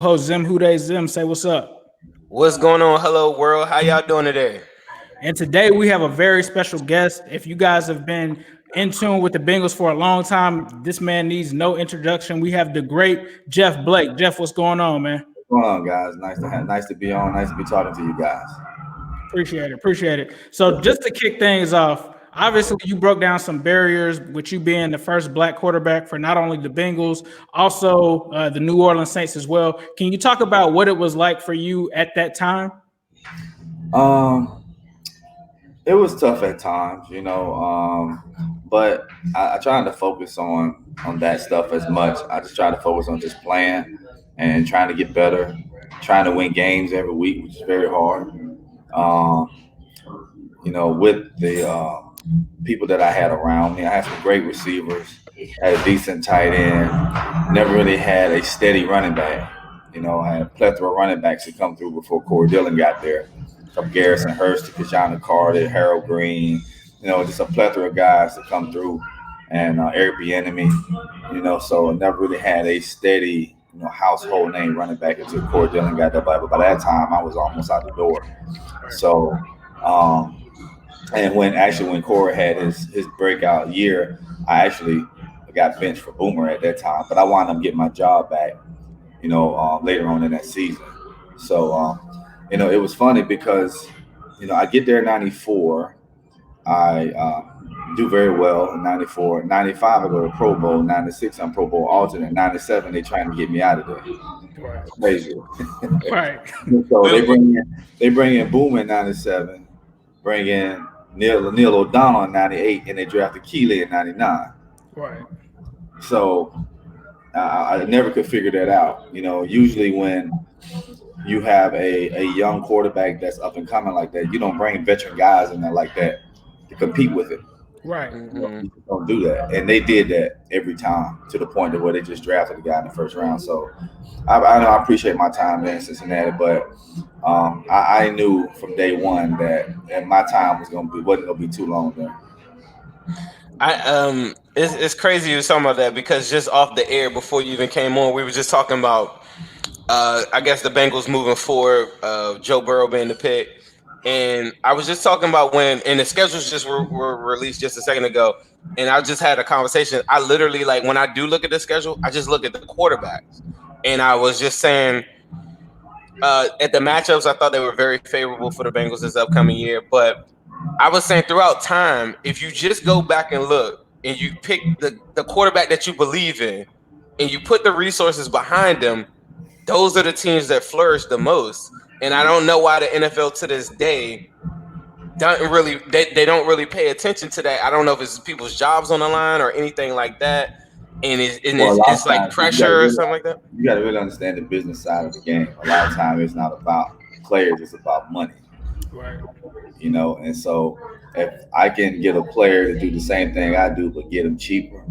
Host Zim Hude Zim, say what's up. What's going on? Hello, world. How y'all doing today? And today we have a very special guest. If you guys have been in tune with the Bengals for a long time, this man needs no introduction. We have the great Jeff Blake. Jeff, what's going on, man? What's going on, guys? Nice to be on. Nice to be talking to you guys. Appreciate it. So just to kick things off, obviously you broke down some barriers with you being the first black quarterback for not only the Bengals, also the New Orleans Saints as well. Can you talk about what it was like for you at that time? Um, it was tough at times, but I tried to focus on that stuff as much. I just tried to focus on just playing and trying to get better, trying to win games every week, which is very hard. Um, with the people that I had around me, I had some great receivers, had a decent tight end, never really had a steady running back. I had a plethora of running backs that come through before Corey Dillon got there. From Garrison Hurst to Kajana Carter, Harold Green, just a plethora of guys that come through, and Eric Bieniemy, so I never really had a steady, household name running back until Corey Dillon got there. But by that time, I was almost out the door. So, and when Corey had his breakout year, I actually got benched for Boomer at that time, but I wound up getting my job back, later on in that season. So, it was funny because, I get there in 94. I do very well in 94. 95, I go to Pro Bowl. 96, I'm Pro Bowl alternate. 97, they trying to get me out of there. It's crazy. Right. So they bring in Boom in 97, bring in Neil O'Donnell in 98, and they drafted Keeley in 99. Right. So I never could figure that out. Usually when you have a young quarterback that's up and coming like that, you don't bring veteran guys in there like that to compete with it. Right. You don't do that. And they did that every time to the point of where they just drafted a guy in the first round. So I know I appreciate my time there in Cincinnati, but I knew from day one that my time wasn't gonna be too long there. It's crazy you were talking about that because just off the air before you even came on, we were just talking about I guess the Bengals moving forward, Joe Burrow being the pick. And I was just talking about and the schedules just were released just a second ago. And I just had a conversation. I literally, like, when I do look at the schedule, I just look at the quarterbacks. And I was just saying, at the matchups, I thought they were very favorable for the Bengals this upcoming year. But I was saying throughout time, if you just go back and look and you pick the quarterback that you believe in and you put the resources behind them, those are the teams that flourish the most. And I don't know why the NFL to this day don't really pay attention to that. I don't know if it's people's jobs on the line or anything like that. And it's like pressure or something like that. You got to really understand the business side of the game. A lot of times it's not about players, it's about money. Right. And so if I can get a player to do the same thing I do but get him cheaper,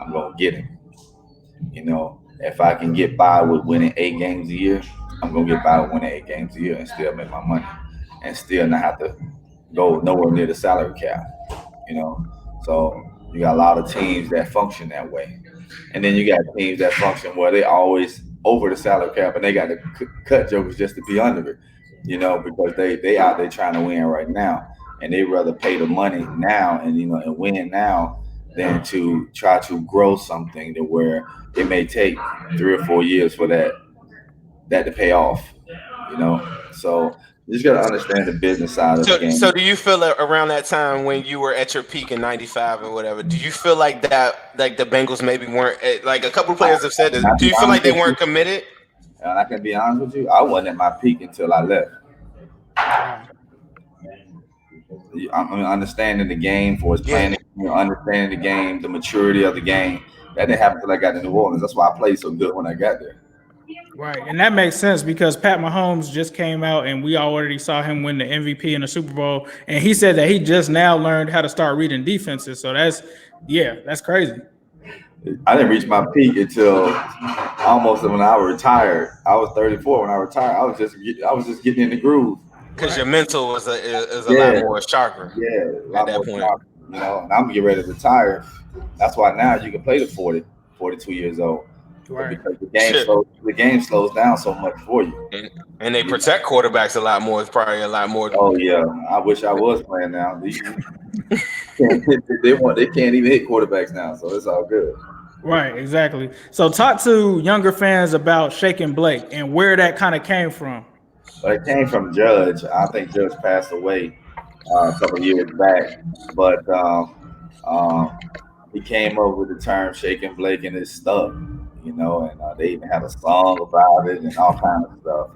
I'm going to get him. If I can get by with winning 8 games a year, I'm going to get by with winning 8 games a year and still make my money and still not have to go nowhere near the salary cap, So you got a lot of teams that function that way. And then you got teams that function where they always over the salary cap and they got to cut jokers just to be under it, because they out there trying to win right now. And they rather pay the money now and win now than to try to grow something to where it may take 3 or 4 years for that to pay off, So you just got to understand the business side of the game. So do you feel that around that time when you were at your peak in 95 or whatever, do you feel like that, like the Bengals maybe weren't, like a couple of players have said this, do you feel like they weren't committed? And I can be honest with you, I wasn't at my peak until I left. I'm understanding the game for its planning, understanding the game, the maturity of the game. That didn't happen until I got to New Orleans. That's why I played so good when I got there. Right. And that makes sense because Pat Mahomes just came out and we already saw him win the MVP in the Super Bowl. And he said that he just now learned how to start reading defenses. So that's crazy. I didn't reach my peak until almost when I retired. I was 34 when I retired. I was just getting in the groove. Because your mental is a lot more sharper. Yeah, a lot more sharper. And I'm getting ready to retire. That's why now you can play to 40, 42 years old. but Right. because Shit. the game slows down so much for you. And they protect quarterbacks a lot more. It's probably a lot more. Oh yeah, I wish I was playing now. They can't even hit quarterbacks now, so it's all good. Right, exactly. So talk to younger fans about Shaking Blake and where that kind of came from. But it came from Judge. I think Judge passed away a couple of years back, but he came up with the term "shaking Blake" and it stuck. And they even had a song about it and all kinds of stuff.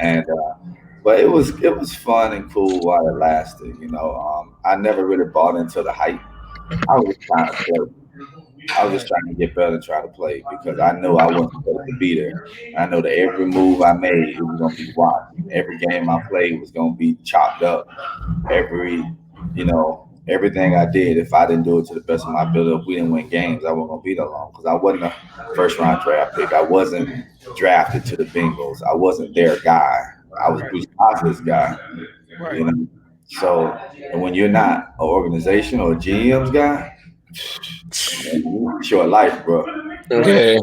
And but it was fun and cool while it lasted. I never really bought into the hype. I was just trying to play. I was just Right, trying to get better and try to play because I know I wasn't supposed to be there. I know that every move I made it was gonna be watched. Every game I played was gonna be chopped up. Everything I did, if I didn't do it to the best of my ability, if we didn't win games, I wasn't gonna be that long because I wasn't a first round draft pick. I wasn't drafted to the Bengals. I wasn't their guy. I was right, Bruce Osler's guy. right. You know. So, and when you're not an organization or a GM's guy, man, you short life, bro. Right,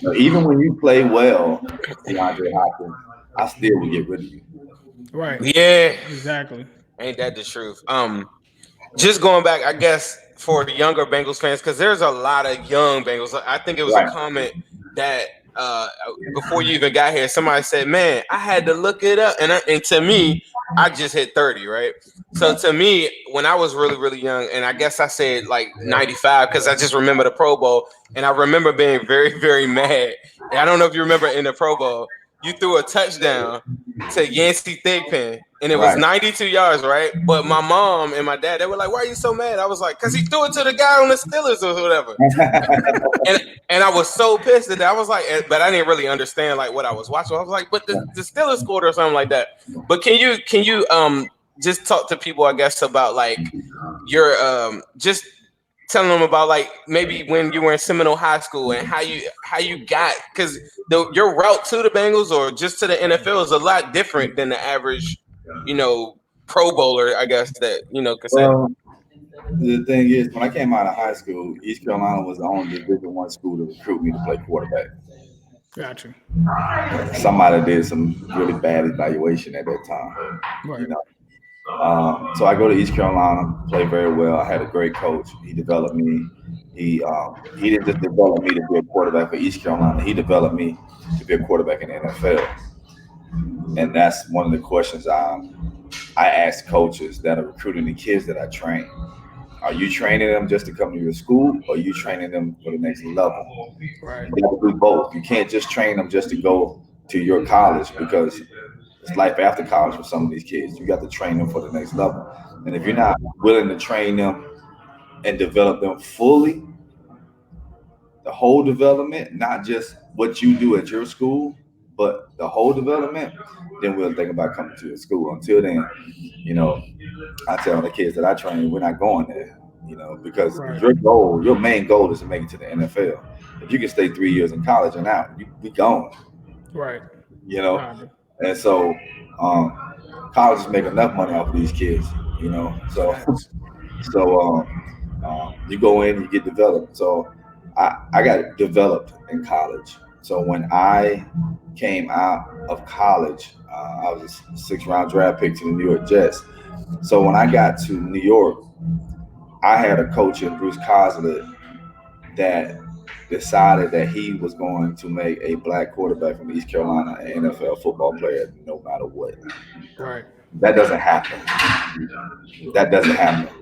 Yeah. Even when you play well, DeAndre Hopkins, I still would get rid of you. right. Yeah. Exactly. Ain't that the truth? Just going back, I guess, for the younger Bengals fans, because there's a lot of young Bengals. I think it was a Right. comment that before you even got here, somebody said, "Man, I had to look it up," and to me, I just hit 30, right? So Right. to me, when I was really really young, and I guess I said like 95 because I just remember the Pro Bowl, and I remember being very very mad. And I don't know if you remember in the Pro Bowl, you threw a touchdown to Yancey Thigpen, and it was Right. 92 yards, right? But my mom and my dad, they were like, "Why are you so mad?" I was like, "Cause he threw it to the guy on the Steelers or whatever." And and I was so pissed at that. I was like, but I didn't really understand like what I was watching. I was like, but the Steelers scored or something like that. But can you just talk to people, I guess, about like your just telling them about like maybe when you were in Seminole High School and how you got because your route to the Bengals or just to the NFL is a lot different than the average, you know, Pro Bowler, I guess that could say. Well, the thing is, when I came out of high school, East Carolina was the only Division I school to recruit me to play quarterback. Gotcha. Somebody did some really bad evaluation at that time. You Right, know, so I go to East Carolina, play very well. I had a great coach. He developed me. He didn't just develop me to be a quarterback for East Carolina. He developed me to be a quarterback in the NFL. And that's one of the questions I ask coaches that are recruiting the kids that I train. Are you training them just to come to your school, or are you training them for the next level? right, You got to do both. You can't just train them just to go to your college because it's life after college for some of these kids. You got to train them for the next level. And if you're right, not willing to train them and develop them fully, the whole development, not just what you do at your school, but the whole development, then we'll think about coming to your school. Until then, you know, I tell the kids that I train, we're not going there, because right, your main goal is to make it to the NFL. If you can stay 3 years in college and out, you be gone, right. you know. Nah, And so, colleges make enough money off of these kids, So, facts. you go in, you get developed. So, I got developed in college. So when I came out of college, I was a 6th round draft pick to the New York Jets. So when I got to New York, I had a coach in Bruce Coslet that decided that he was going to make a black quarterback from East Carolina an NFL football player no matter what. Right, That doesn't happen. That doesn't happen.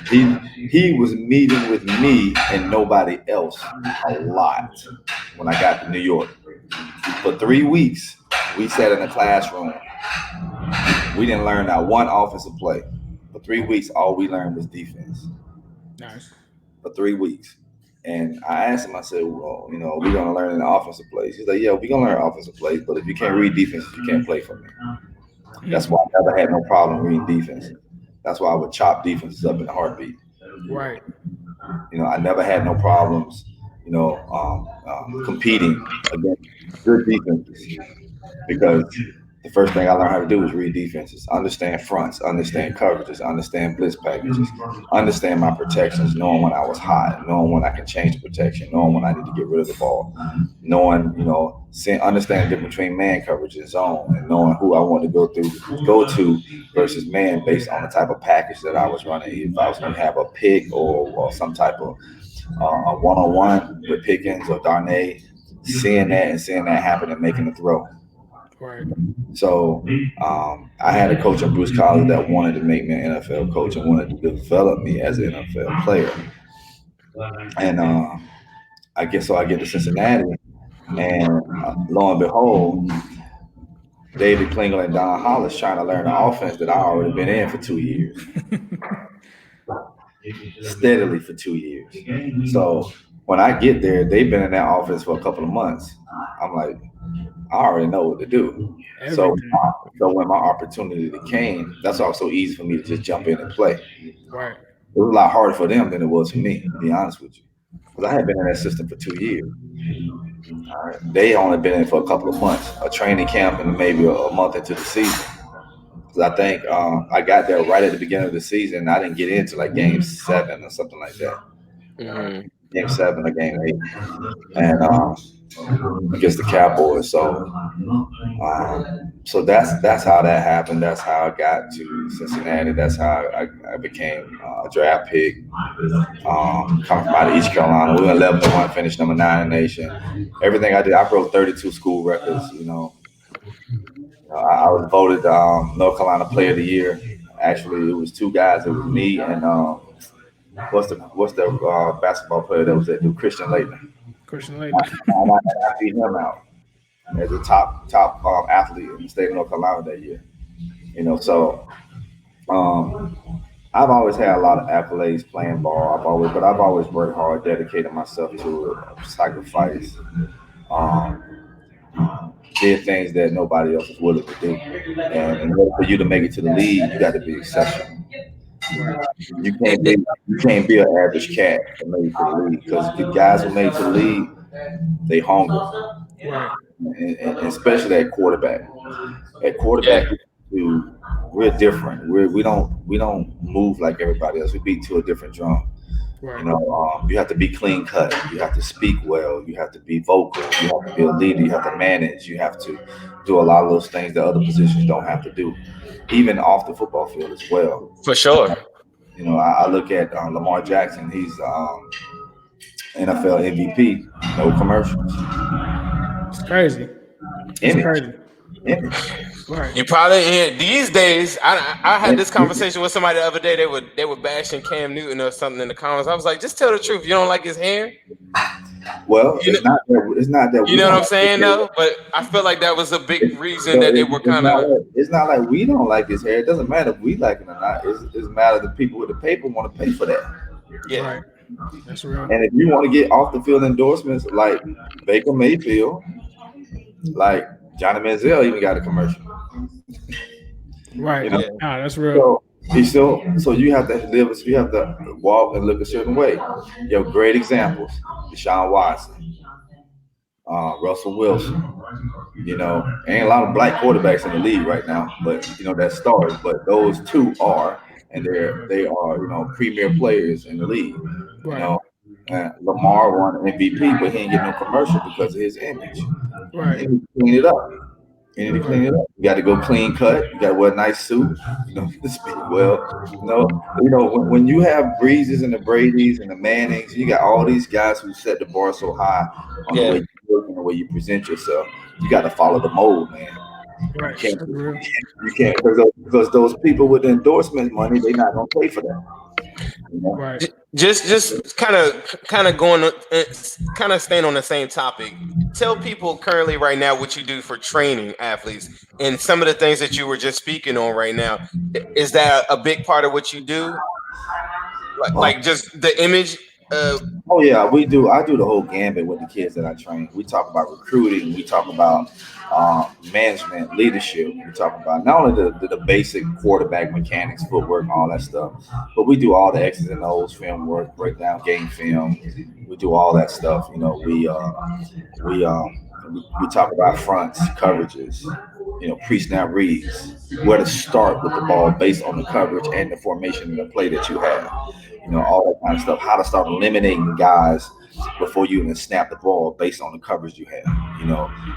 He was meeting with me and nobody else a lot when I got to New York. For 3 weeks, we sat in the classroom. We didn't learn not one offensive play. For 3 weeks, all we learned was defense. nice. For 3 weeks. And I asked him, I said, well, we're going to learn an offensive plays. He's like, yeah, we're going to learn offensive plays, but if you can't read defense, you can't play for me. That's why I never had no problem reading defense. That's why I would chop defenses up in a heartbeat. Right, I never had no problems, competing against good defenses because the first thing I learned how to do was read defenses, understand fronts, understand coverages, understand blitz packages, understand my protections, knowing when I was hot, knowing when I can change the protection, knowing when I need to get rid of the ball, knowing, understanding the difference between man coverage and zone, and knowing who I want to go to versus man based on the type of package that I was running. If I was going to have a pick or some type of a one-on-one with Pickens or Darnay, seeing that happen and making the throw. Right. So I had a coach in Bruce Collins that wanted to make me an NFL coach and wanted to develop me as an NFL player. And I get to Cincinnati, and lo and behold, David Klingel and Don Hollis trying to learn the offense that I already been in for 2 years. Steadily for 2 years. So when I get there, they've been in that offense for a couple of months. I'm like, I already know what to do. So when my opportunity came, that's why it was so easy for me to just jump in and play. Right. It was a lot harder for them than it was for me, to be honest with you, because I had been in that system for 2 years. All right. They only been in for a couple of months, a training camp, and maybe a month into the season. Because I think I got there right at the beginning of the season. I didn't get into like game 7 or something like that. Mm-hmm. Game 7 or game 8, and against the Cowboys. So that's how that happened. That's how I got to Cincinnati. That's how I became a draft pick. Coming from out of East Carolina, we went 11-1, finished number 9 in the nation. Everything I did, I broke 32 school records. I was voted North Carolina Player of the Year. Actually, it was 2 guys. It was me and what's the basketball player that was at Christian Laettner. Christian Laettner. I beat him out as a top athlete in the state of North Carolina that year. So I've always had a lot of accolades playing ball. I've always worked hard, dedicated myself to sacrifice. Did things that nobody else is willing to do. And in order for you to make it to the league, you got to be exceptional. You can't be an average cat that made it to the league, because the guys who made it to the league, they hungry. Right. And especially at quarterback. At quarterback, we're different. We don't move like everybody else. We beat to a different drum. Right. You have to be clean cut. You have to speak well. You have to be vocal. You have to be a leader. You have to manage. You have to do a lot of those things that other positions don't have to do, even off the football field as well. For sure. I look at Lamar Jackson. He's NFL MVP. No commercials. It's crazy. It's crazy. Right. You probably these days. I had this conversation with somebody the other day. They were bashing Cam Newton or something in the comments. I was like, just tell the truth. You don't like his hair? Well, it's not that. You know what I'm saying, though. But I feel like that was a big reason that they were kind of. It's not like we don't like his hair. It doesn't matter if we like it or not. It's a matter of the people with the paper want to pay for that. Yeah. Right. That's real. And if you want to get off the field endorsements like Baker Mayfield, like Johnny Manziel even got a commercial. Right. That's real. So you have to live. You have to walk and look a certain way. You have great examples: Deshaun Watson, Russell Wilson. Ain't a lot of black quarterbacks in the league right now, but that stars. But those 2 are, and they are premier players in the league. Right. Lamar won MVP, but he ain't getting no commercial because of his image. Right. He need to clean it up. You got to go clean cut. You got to wear a nice suit. Speak well. When you have Breezes and the Bradys and the Mannings, you got all these guys who set the bar so high on the way you work and the way you present yourself. You got to follow the mold, man. Right. You can't because those people with the endorsement money, they're not gonna pay for that. Right. Just kind of going, kind of staying on the same topic. Tell people currently right now what you do for training athletes and some of the things that you were just speaking on right now. Is that a big part of what you do? Like just the image. Oh yeah, we do. I do the whole gambit with the kids that I train. We talk about recruiting. We talk about management, leadership. We talk about not only the basic quarterback mechanics, footwork, and all that stuff, but we do all the X's and O's, film work, breakdown, game film. We do all that stuff. We talk about fronts, coverages, pre-snap reads, where to start with the ball based on the coverage and the formation and the play that you have. All that kind of stuff. How to start eliminating guys before you even snap the ball based on the coverage you have.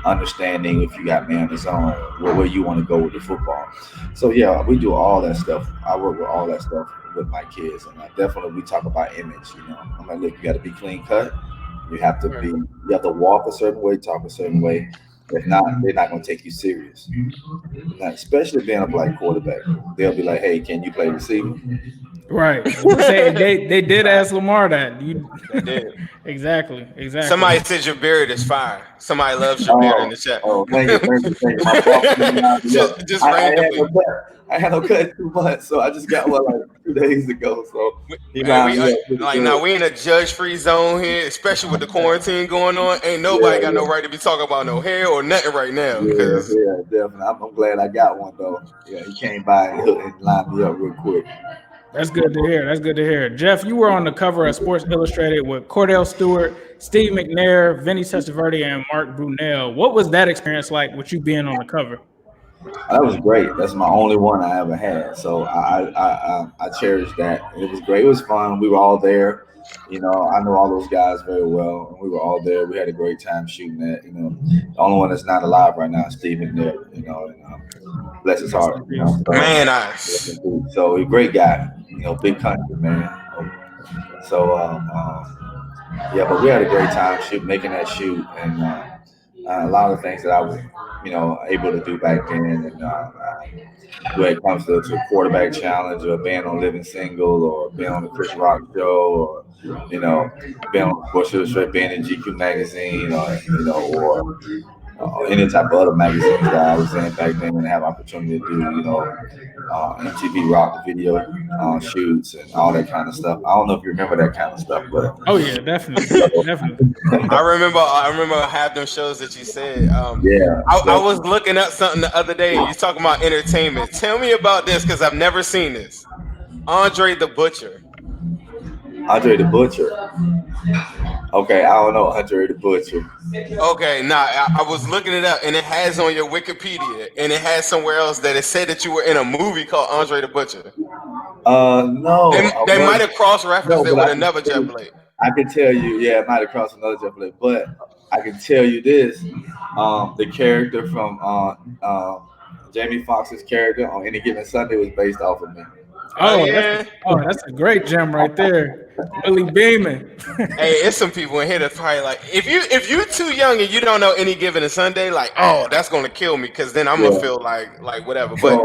Understanding if you got man in the zone, where you want to go with the football. So yeah, we do all that stuff. I work with all that stuff with my kids, and definitely we talk about image. I'm like, look, you got to be clean cut. You have to be. You have to walk a certain way, talk a certain way. If not, they're not going to take you serious. Now, especially being a black quarterback, they'll be like, "Hey, can you play receiver?" Right. They did ask Lamar that. They did. Exactly. Somebody said your beard is fire. Somebody loves your beard in the chat. Thank you. My boss just I randomly. had no cut in 2 months, so I just got one like 2 days ago. So he lined me up pretty good. Now we in a judge-free zone here, especially with the quarantine going on. Ain't nobody got no right to be talking about no hair or nothing right now. Yeah, definitely. I'm glad I got one though. Yeah, he came by and lined me up real quick. That's good to hear. Jeff, you were on the cover of Sports Illustrated with Cordell Stewart, Steve McNair, Vinny Testaverde, and Mark Brunell. What was that experience like with you being on the cover? That was great. That's my only one I ever had. So I cherish that. It was great. It was fun. We were all there. I know all those guys very well, and we were all there. We had a great time shooting that. The only one that's not alive right now is Steve McNair. Bless his heart. Man, so he's a great guy. Big country, man. So yeah, but we had a great time making that shoot, and a lot of things that I was, able to do back then. And when it comes to quarterback challenge or being on Living Single or being on the Chris Rock show or being on Sports Illustrated, being in GQ magazine or any type of other magazines that I was in back then and have opportunity to do, MTV Rock video shoots and all that kind of stuff. I don't know if you remember that kind of stuff, but oh yeah, definitely. I remember half them shows that you said. Yeah, I was looking up something the other day. You talking about entertainment? Tell me about this because I've never seen this. Andre the Butcher. Andre the Butcher. Okay, I don't know Andre the Butcher. Okay, I was looking it up, and it has on your Wikipedia, and it has somewhere else that it said that you were in a movie called Andre the Butcher. No. They might have cross-referenced it with another Jeff Blake. I can tell you, yeah, it might have crossed another Jeff Blake, but I can tell you this: the character from Jamie Foxx's character on Any Given Sunday was based off of me. Oh yeah. That's a great gem right there. Willie Beeman. Hey, it's some people in here that's probably like, if you too young and you don't know Any Given Sunday, like, oh, that's gonna kill me because then I'm gonna feel like whatever. But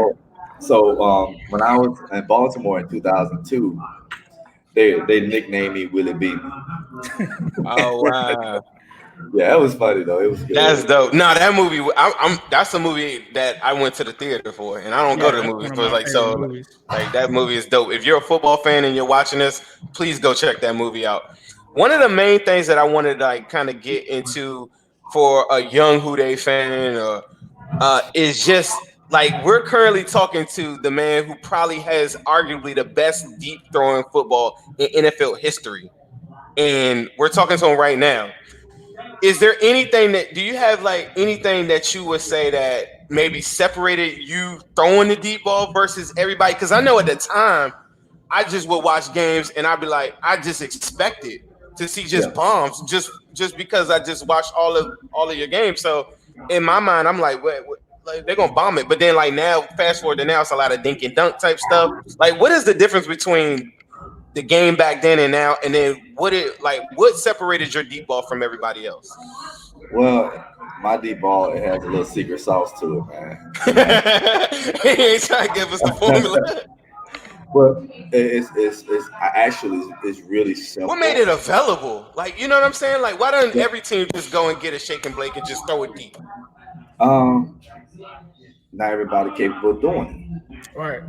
so when I was in Baltimore in 2002, they nicknamed me Willie Beeman. Oh wow. Yeah, that was funny though. It was good. That's dope. No, that movie, that's a movie that I went to the theater for, and I don't go to the movies, but like that movie is dope. If you're a football fan and you're watching this, please go check that movie out. One of the main things that I wanted to kind of get into for a young Houday fan is just like we're currently talking to the man who probably has arguably the best deep throwing football in NFL history, and we're talking to him right now. Is there anything do you have like anything that you would say that maybe separated you throwing the deep ball versus everybody? Because I know at the time I just would watch games and I'd be like, I just expected to see just bombs just because I just watched all of your games. So in my mind, I'm like, what like they're gonna bomb it. But then like now, fast forward to now, it's a lot of dink and dunk type stuff. Like, what is the difference between the game back then and now, and then what separated your deep ball from everybody else? Well, my deep ball, it has a little secret sauce to it, man. He ain't trying to give us the formula. But it's really simple. What made it available? Like, you know what I'm saying? Like, why doesn't every team just go and get a Shake and Blake and just throw it deep? Not everybody capable of doing it. Right.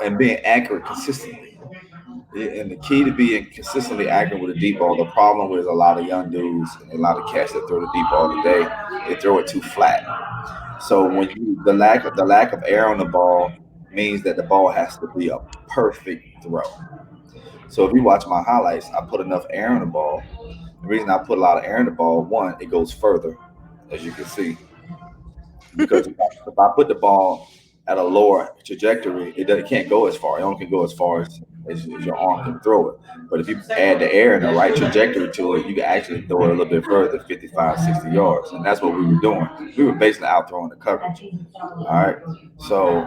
And being accurate consistently. And the key to being consistently accurate with a deep ball, the problem with a lot of young dudes and a lot of cats that throw the deep ball today, they throw it too flat. So when the lack of air on the ball means that the ball has to be a perfect throw. So if you watch my highlights, I put enough air on the ball. The reason I put a lot of air in the ball, one, it goes further, as you can see. because if I put the ball at a lower trajectory, it can't go as far. It only can go as far as your arm can throw it. But if you add the air and the right trajectory to it, you can actually throw it a little bit further, 55, 60 yards. And that's what we were doing. We were basically out throwing the coverage. All right. So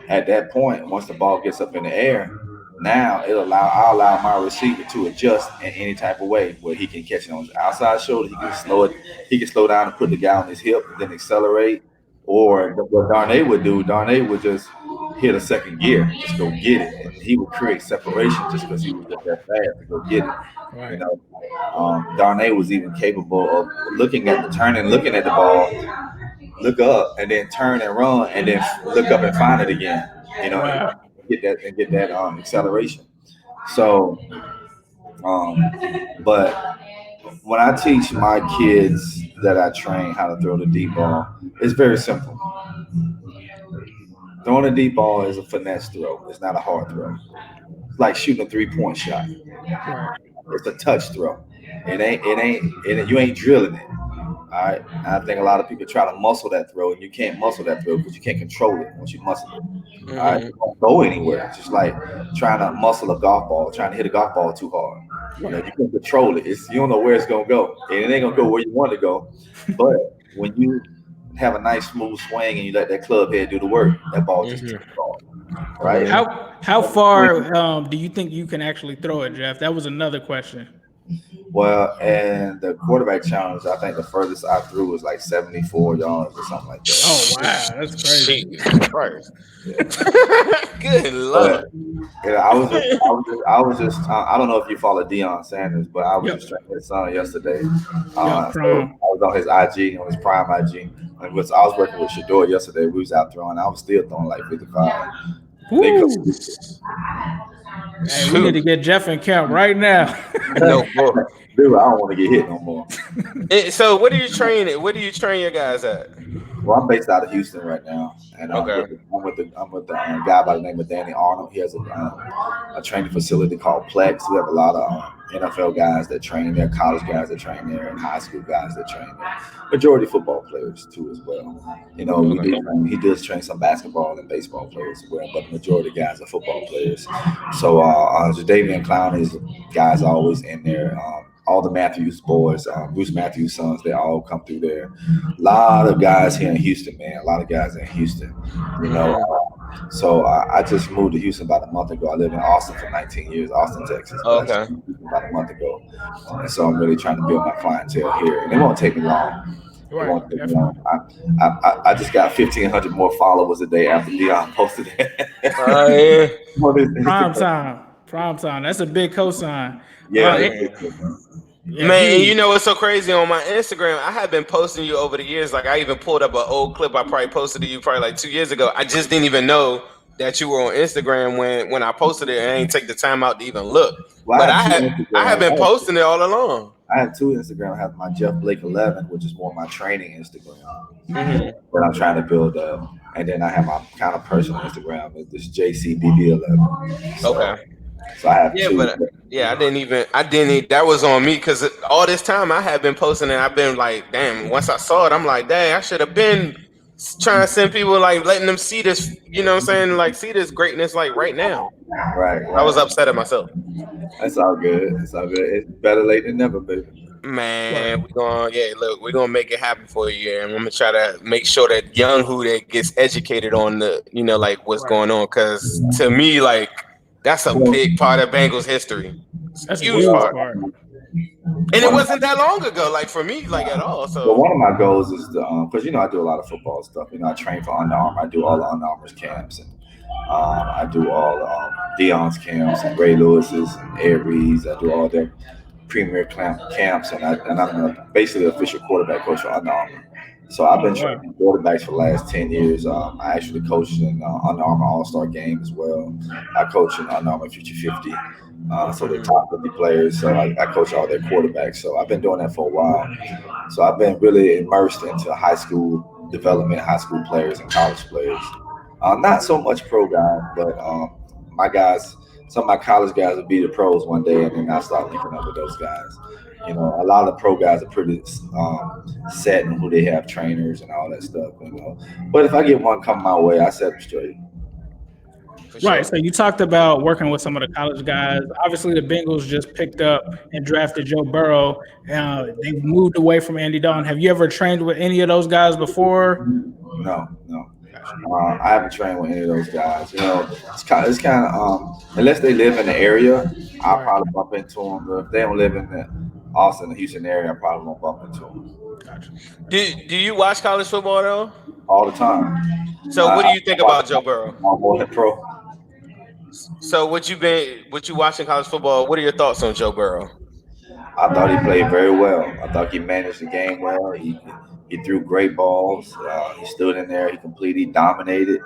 at that point, once the ball gets up in the air, now I'll allow my receiver to adjust in any type of way where he can catch it on his outside shoulder. He can slow down and put the guy on his hip, and then accelerate. Or what Darnay would do, Darnay would just hit a second gear, just go get it, and he would create separation just because he was just that fast to go get it. Right. You know, Darnay was even capable of looking at the ball, look up, and then turn and run, and then look up and find it again. You know, Wow. and get that acceleration. So, but when I teach my kids that I train how to throw the deep ball, it's very simple. Throwing a deep ball is a finesse throw. It's not a hard throw. It's like shooting a 3-point shot. Right. It's a touch throw. You ain't drilling it. All right. And I think a lot of people try to muscle that throw, and you can't muscle that throw because you can't control it once you muscle it. All right, it won't go anywhere. It's just like trying to muscle a golf ball, trying to hit a golf ball too hard. You know, you can control it. You don't know where it's gonna go, and it ain't gonna go where you want to go. But when you have a nice smooth swing and you let that club head do the work, that ball just takes off. Right? How far do you think you can actually throw it, Jeff? That was another question. Well, and the quarterback challenge, I think the furthest I threw was like 74 yards or something like that. Oh wow, that's crazy. Christ. Good Lord. But, I don't know if you follow Deion Sanders, but I was just training his son yesterday. So I was on his IG, on his prime IG. I was working with Shador yesterday. We was out throwing. I was still throwing like 55. Hey, we need to get Jeff in camp right now. No more. Dude, I don't want to get hit no more. So what do you train your guys at? Well, I'm based out of Houston right now, and I'm with the guy by the name of Danny Arnold. He has a training facility called Plex. We have a lot of NFL guys that train there, college guys that train there, and high school guys that train there. Majority football players too as well. You know, he does train some basketball and baseball players as well, but the majority of guys are football players. So Jadavian Clowney's guys are always in there. All the Matthews boys, Bruce Matthews' sons, they all come through there. A lot of guys here in Houston, man. A lot of guys in Houston, you know. So I just moved to Houston about a month ago. I lived in Austin for 19 years, Austin, Texas. Okay. About a month ago. And so I'm really trying to build my clientele here. And it won't take me long. I just got 1,500 more followers a day after Deion posted it. Prime time. That's a big cosign. Yeah. Man, you know what's so crazy on my Instagram? I have been posting you over the years. Like I even pulled up an old clip I probably posted to you probably like 2 years ago. I just didn't even know that you were on Instagram when I posted it, and I didn't take the time out to even look. Well, but I have been posting it all along. I have two Instagram. I have my Jeff Blake 11, which is more my training Instagram that I'm trying to build up, and then I have my kind of personal Instagram. This JCBB 11. Okay. So I have two. I didn't. That was on me because all this time I have been posting, and I've been like, damn. Once I saw it, I'm like, dang, I should have been trying to send people, like letting them see this. You know what I'm saying? Like see this greatness like right now. Right. I was upset at myself. That's all good. It's better late than never, baby. Man, we're gonna make it happen for you, and I'm gonna try to make sure that young that gets educated on the, like what's going on. Because to me, like that's a big part of Bengals history. That's a huge part. And it wasn't that long ago, like for me, like at all. So one of my goals is to, because I do a lot of football stuff. I train for Under Armour. I do all the Under Armour's camps, and I do all Deion's camps and Ray Lewis's and Ed Reed's. I do all their premier camps, and I'm basically the official quarterback coach for Under Armour. So I've been training quarterbacks for the last 10 years. I actually coached in Under Armour All-Star game as well. I coach in Under Armour Future 50. So the top 50 players. So I coach all their quarterbacks. So I've been doing that for a while. So I've been really immersed into high school development, high school players and college players. Not so much pro guys, but my guys, some of my college guys will be the pros one day, and then I start linking up with those guys. You know, a lot of the pro guys are pretty set in who they have trainers and all that stuff. You know, but if I get one coming my way, I set them straight. For Right. sure. So you talked about working with some of the college guys. Obviously, the Bengals just picked up and drafted Joe Burrow. They've moved away from Andy Dalton. Have you ever trained with any of those guys before? No, no. Gotcha. I haven't trained with any of those guys. You know, it's kind of unless they live in the area, I'll Right. probably bump into them. But if they don't live in the Austin, the Houston area, I probably won't bump into them Gotcha. Do you watch college football though? all the time. So what do you think about Joe Burrow? I'm more than pro. So what you watching college football? What are your thoughts on Joe Burrow? I thought he played very well. I thought he managed the game well. He threw great balls. He stood in there. He completely dominated.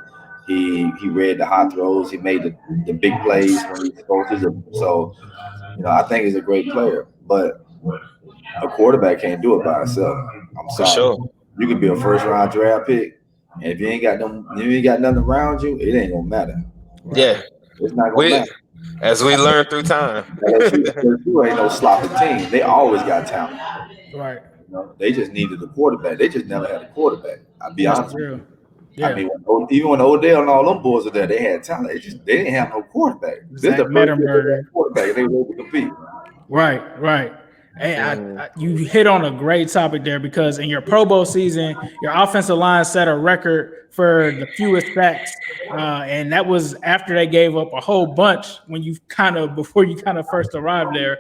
He read the hot throws. He made the big plays when he was supposed to. So, you know, I think he's a great player. But a quarterback can't do it by himself. I'm For sorry. sure. You could be a first round draft pick, and if you ain't got nothing around you, it ain't gonna matter. Yeah. It's not gonna matter. As we learn through time. LSU ain't no sloppy team. They always got talent. Right. You know, they just needed a quarterback. They just never had a quarterback. I'll be That's honest. true. Yeah. I mean, even when Odell and all them boys were there, they had talent. They didn't have no quarterback. This is the first year they had a quarterback, and they were able to compete. Right. Hey, you hit on a great topic there because in your Pro Bowl season, your offensive line set a record for the fewest sacks, and that was after they gave up a whole bunch before you first arrived there.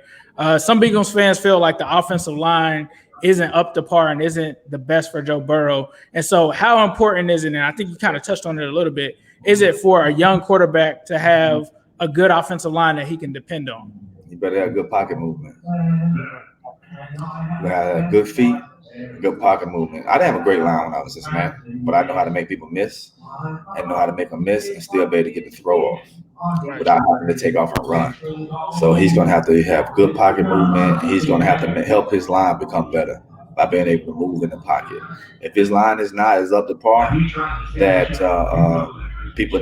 Some Bengals fans feel like the offensive line isn't up to par and isn't the best for Joe Burrow. And so how important is it, and I think you kind of touched on it a little bit, is it for a young quarterback to have a good offensive line that he can depend on? You better have good pocket movement. You gotta have good feet, good pocket movement. I didn't have a great line when I was Cincinnati, but I know how to make people miss and know how to make them miss and still be able to get the throw off without having to take off and run. So he's going to have to have good pocket movement. He's going to have to help his line become better by being able to move in the pocket. If his line is not as up to par, that people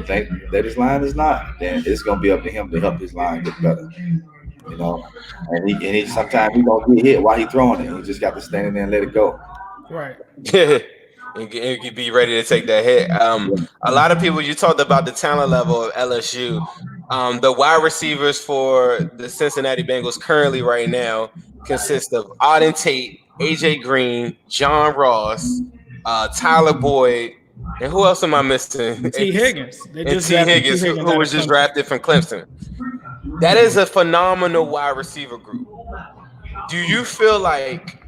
think that his line is not, then it's going to be up to him to help his line get better. You know, and he sometimes he gonna get hit while he throwing it. He just got to stand in there and let it go. Right. and be ready to take that hit. A lot of people, you talked about the talent level of LSU. The wide receivers for the Cincinnati Bengals currently right now consist of Auden Tate, AJ Green, John Ross, Tyler Boyd, and who else am I missing? T. Higgins. Who was just drafted from Clemson. That is a phenomenal wide receiver group. Do you feel like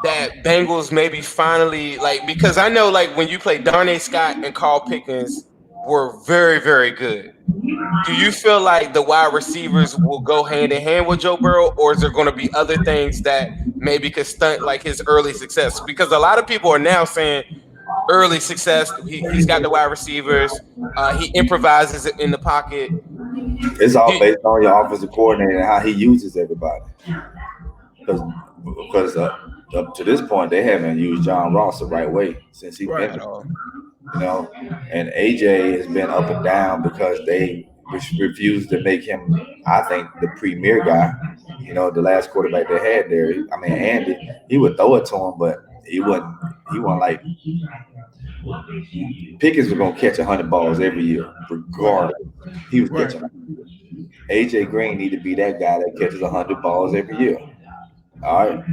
that Bengals maybe finally, like, because I know like when you play Darnay Scott and Carl Pickens were very, very good. Do you feel like the wide receivers will go hand in hand with Joe Burrow, or is there going to be other things that maybe could stunt like his early success? Because a lot of people are now saying early success, he's got the wide receivers, he improvises in the pocket. It's all based on your offensive coordinator and how he uses everybody. Because up to this point, they haven't used John Ross the right way since he's been there. You know, and AJ has been up and down because they refused to make him, I think, the premier guy. You know, the last quarterback they had there. I mean, Andy, he would throw it to him, but he wasn't like Pickens was gonna catch 100 balls every year, regardless. He was catching 100. AJ Green need to be that guy that catches 100 balls every year. All right.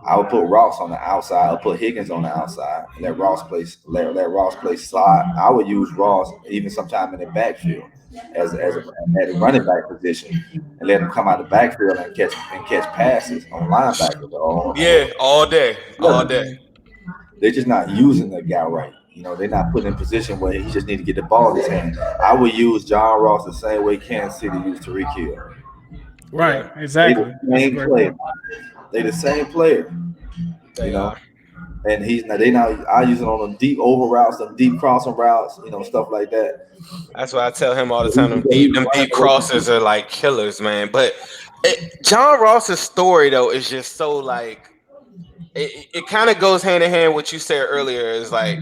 I would put Ross on the outside. I'll put Higgins on the outside. And let Ross play slide. I would use Ross even sometime in the backfield as a running back position, and let him come out the backfield and catch passes on linebackers. All day. They're just not using the guy right. You know, they're not putting in position where he just need to get the ball in his hand. I would use John Ross the same way Kansas City used Tyreek Hill. Right, exactly. They're the same player. You know, and I use it on them deep over routes, them deep crossing routes, you know, stuff like that. That's why I tell him all the time. Them deep crosses are like killers, man. But John Ross's story though is just so like it kind of goes hand in hand with what you said earlier. Is like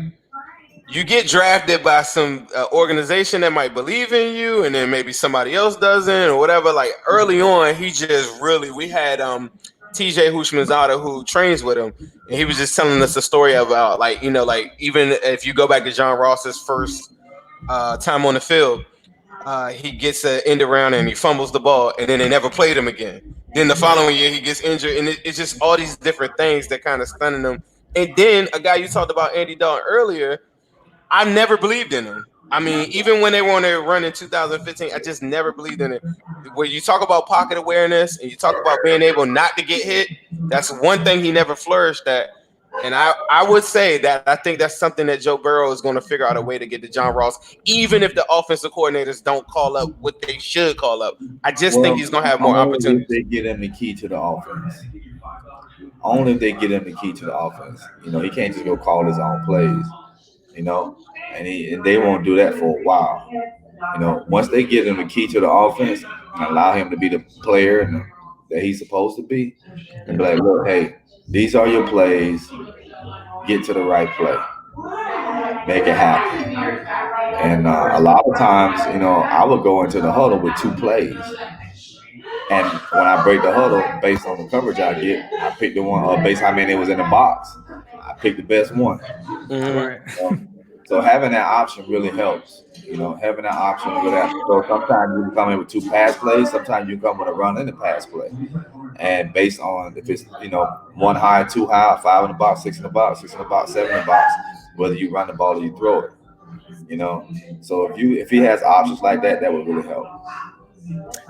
you get drafted by some organization that might believe in you, and then maybe somebody else doesn't or whatever. Like early on, he just really we had TJ Hushmanzada, who trains with him, and he was just telling us a story about like even if you go back to John Ross's first time on the field, he gets an end around and he fumbles the ball, and then they never played him again. Then the following year he gets injured, and it's just all these different things that kind of stunning him. And then a guy you talked about, Andy Dalton, earlier, I never believed in him. I mean, even when they were on their run in 2015, I just never believed in it. Where you talk about pocket awareness and you talk about being able not to get hit, that's one thing he never flourished at. And I would say that I think that's something that Joe Burrow is going to figure out a way to get to John Ross, even if the offensive coordinators don't call up what they should call up. I just think he's going to have more opportunities. If they get him the key to the offense. Only if they get him the key to the offense. You know, he can't just go call his own plays. You know, and they won't do that for a while. You know, once they get him the key to the offense and allow him to be the player that he's supposed to be, and be like, look, hey, these are your plays. Get to the right play. Make it happen. And a lot of times, you know, I would go into the huddle with 2 plays. And when I break the huddle, based on the coverage I get, I pick the one, based on how many was in the box, I pick the best one. Mm-hmm. So having that option really helps. You know, having that option really helps. So sometimes you can come in with 2 pass plays. Sometimes you come with a run and a pass play. And based on if it's, you know, 1 high, 2 high, 5 in the box, 6 in the box, 6 in the box, 7 in the box, whether you run the ball or you throw it. You know, so if he has options like that, that would really help.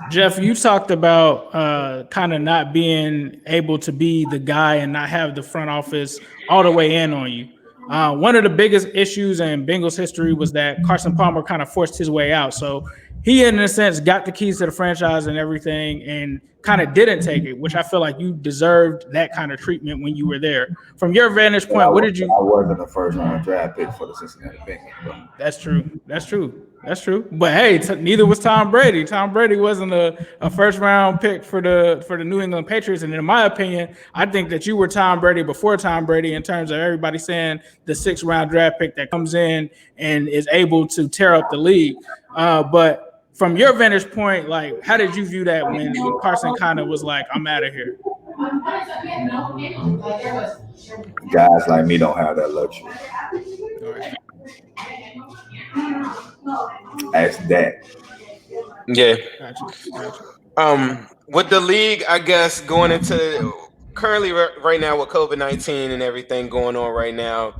Jeff, you talked about kind of not being able to be the guy and not have the front office all the way in on you. One of the biggest issues in Bengals history was that Carson Palmer kind of forced his way out. So he, in a sense, got the keys to the franchise and everything and kind of didn't take it, which I feel like you deserved that kind of treatment when you were there. From your vantage point, what did you... I wasn't a first-round draft pick for the Cincinnati Bengals. That's true. But hey, neither was Tom Brady. Tom Brady wasn't a first-round pick for the New England Patriots. And in my opinion, I think that you were Tom Brady before Tom Brady in terms of everybody saying the 6th-round draft pick that comes in and is able to tear up the league. But from your vantage point, like, how did you view that when Carson kind of was like, I'm out of here? Guys like me don't have that luxury. Right. Ask that. Yeah. Gotcha. With the league, I guess, going into currently right now with COVID-19 and everything going on right now,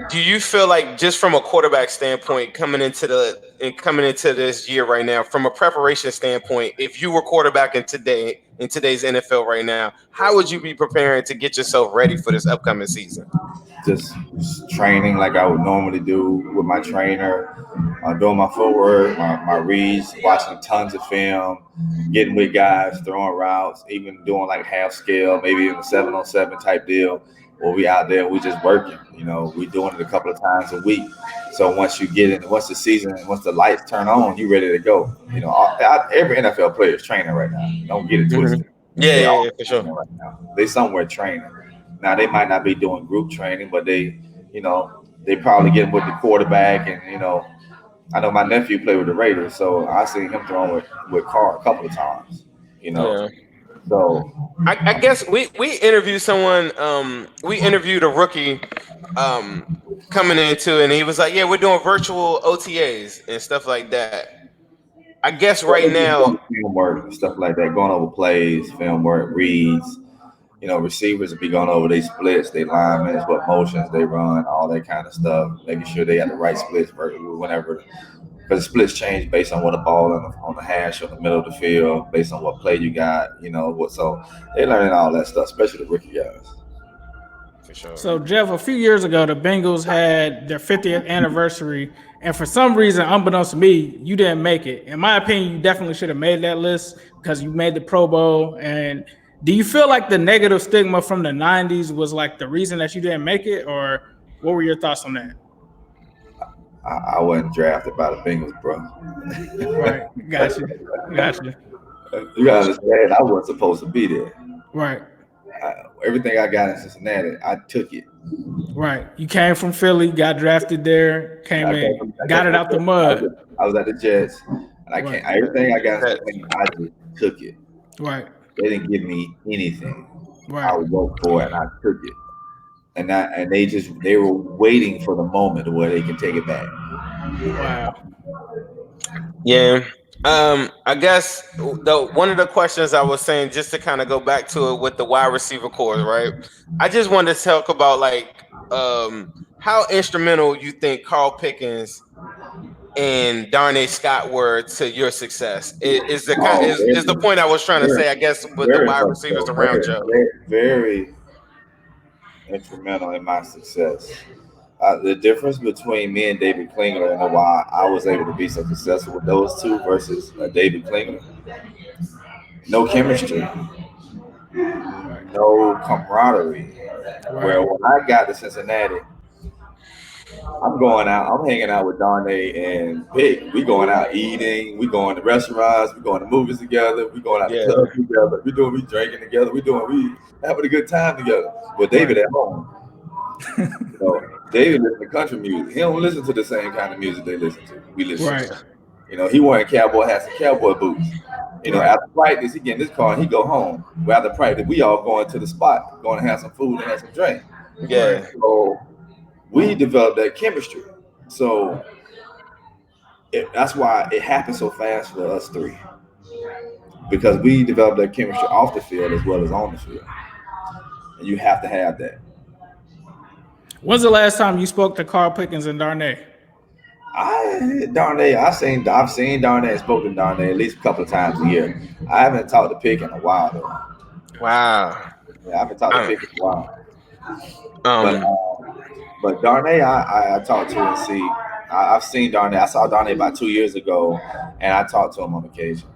do you feel like just from a quarterback standpoint coming into this year right now, from a preparation standpoint, if you were quarterbacking today in today's NFL right now, how would you be preparing to get yourself ready for this upcoming season? Just training like I would normally do with my trainer, doing my footwork, my reads, watching tons of film, getting with guys, throwing routes, even doing like half scale, maybe even a 7-on-7 type deal. Where we out there, we just working. You know, we doing it a couple of times a week. So once you get in, once the lights turn on, you ready to go. You know, every NFL player is training right now. Don't get it twisted. Yeah, for sure. Right now. They somewhere training. Now they might not be doing group training, but they probably get with the quarterback. And you know, I know my nephew played with the Raiders, so I seen him throwing with Carr a couple of times. You know. Yeah. So I guess we interviewed someone. We interviewed a rookie coming into, and he was like, "Yeah, we're doing virtual OTAs and stuff like that." I guess right now, film work and stuff like that, going over plays, film work, reads. You know, receivers will be going over their splits, their linemen, what motions they run, all that kind of stuff, making sure they got the right splits whenever. Because the splits change based on what the ball on the hash or the middle of the field, based on what play you got, you know what. So they're learning all that stuff, especially the rookie guys. For sure. So Jeff, a few years ago, the Bengals had their 50th anniversary, and for some reason, unbeknownst to me, you didn't make it. In my opinion, you definitely should have made that list because you made the Pro Bowl. And do you feel like the negative stigma from the 90s was like the reason that you didn't make it, or what were your thoughts on that? I wasn't drafted by the Bengals, bro. Right. Gotcha. You gotta understand, I wasn't supposed to be there. Right. Everything I got in Cincinnati, I took it. Right. You came from Philly, got drafted there, got it out the mud. I was at the Jets, and everything I got in Cincinnati, I just took it. Right. They didn't give me anything. Right. I worked for it and I took it. And they were waiting for the moment where they can take it back. Wow. Yeah. I guess one of the questions I was saying, just to kind of go back to it with the wide receiver core, right? I just wanted to talk about how instrumental you think Carl Pickens and Darnay Scott were to your success. Is Oh, the point I was trying to very, say, I guess, with the very wide much receivers so. around Joe. Very instrumental in my success. The difference between me and David Klingler and why I was able to be so successful with those two versus David Klingler, no chemistry, Right. no camaraderie. Right. Where when I got to Cincinnati, I'm going out. I'm hanging out with Darnay and Pick. We going out eating. We going to restaurants. We going to movies together. We going out to Yeah. clubs together. We drinking together. We having a good time together. With David Right. at home, David listen to country music. He don't listen to the same kind of music they listen to. We listen Right. to. He wearing cowboy hats and cowboy boots. Right. After practice, he get in his car and he go home. Well, after practice, we all going to the spot, going to have some food and have some drink. Yeah. So we developed that chemistry. So that's why it happened so fast for us three, because we developed that chemistry off the field as well as on the field, and you have to have that. When's the last time you spoke to Carl Pickens and Darnay? I've seen Darnay and spoken to Darnay at least a couple of times a year. I haven't talked to Pick in a while though. Wow. Yeah, I haven't talked to Pick in a while. Um, But Darnay, I talked to and see. I've seen Darnay. I saw Darnay about 2 years ago, and I talked to him on occasion.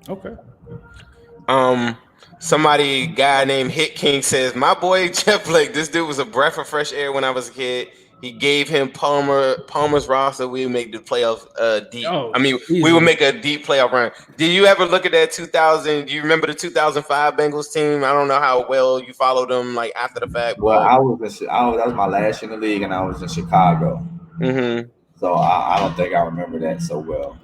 Okay. Guy named Hit King says, my boy Jeff Blake, this dude was a breath of fresh air when I was a kid. He gave him Palmer's roster. We would make the playoffs deep. Oh, I mean, we would make a deep playoff run. Did you ever look at that 2000? Do you remember the 2005 Bengals team? I don't know how well you followed them like after the fact. Well, that was my last year in the league, and I was in Chicago. Mm-hmm. So I don't think I remember that so well.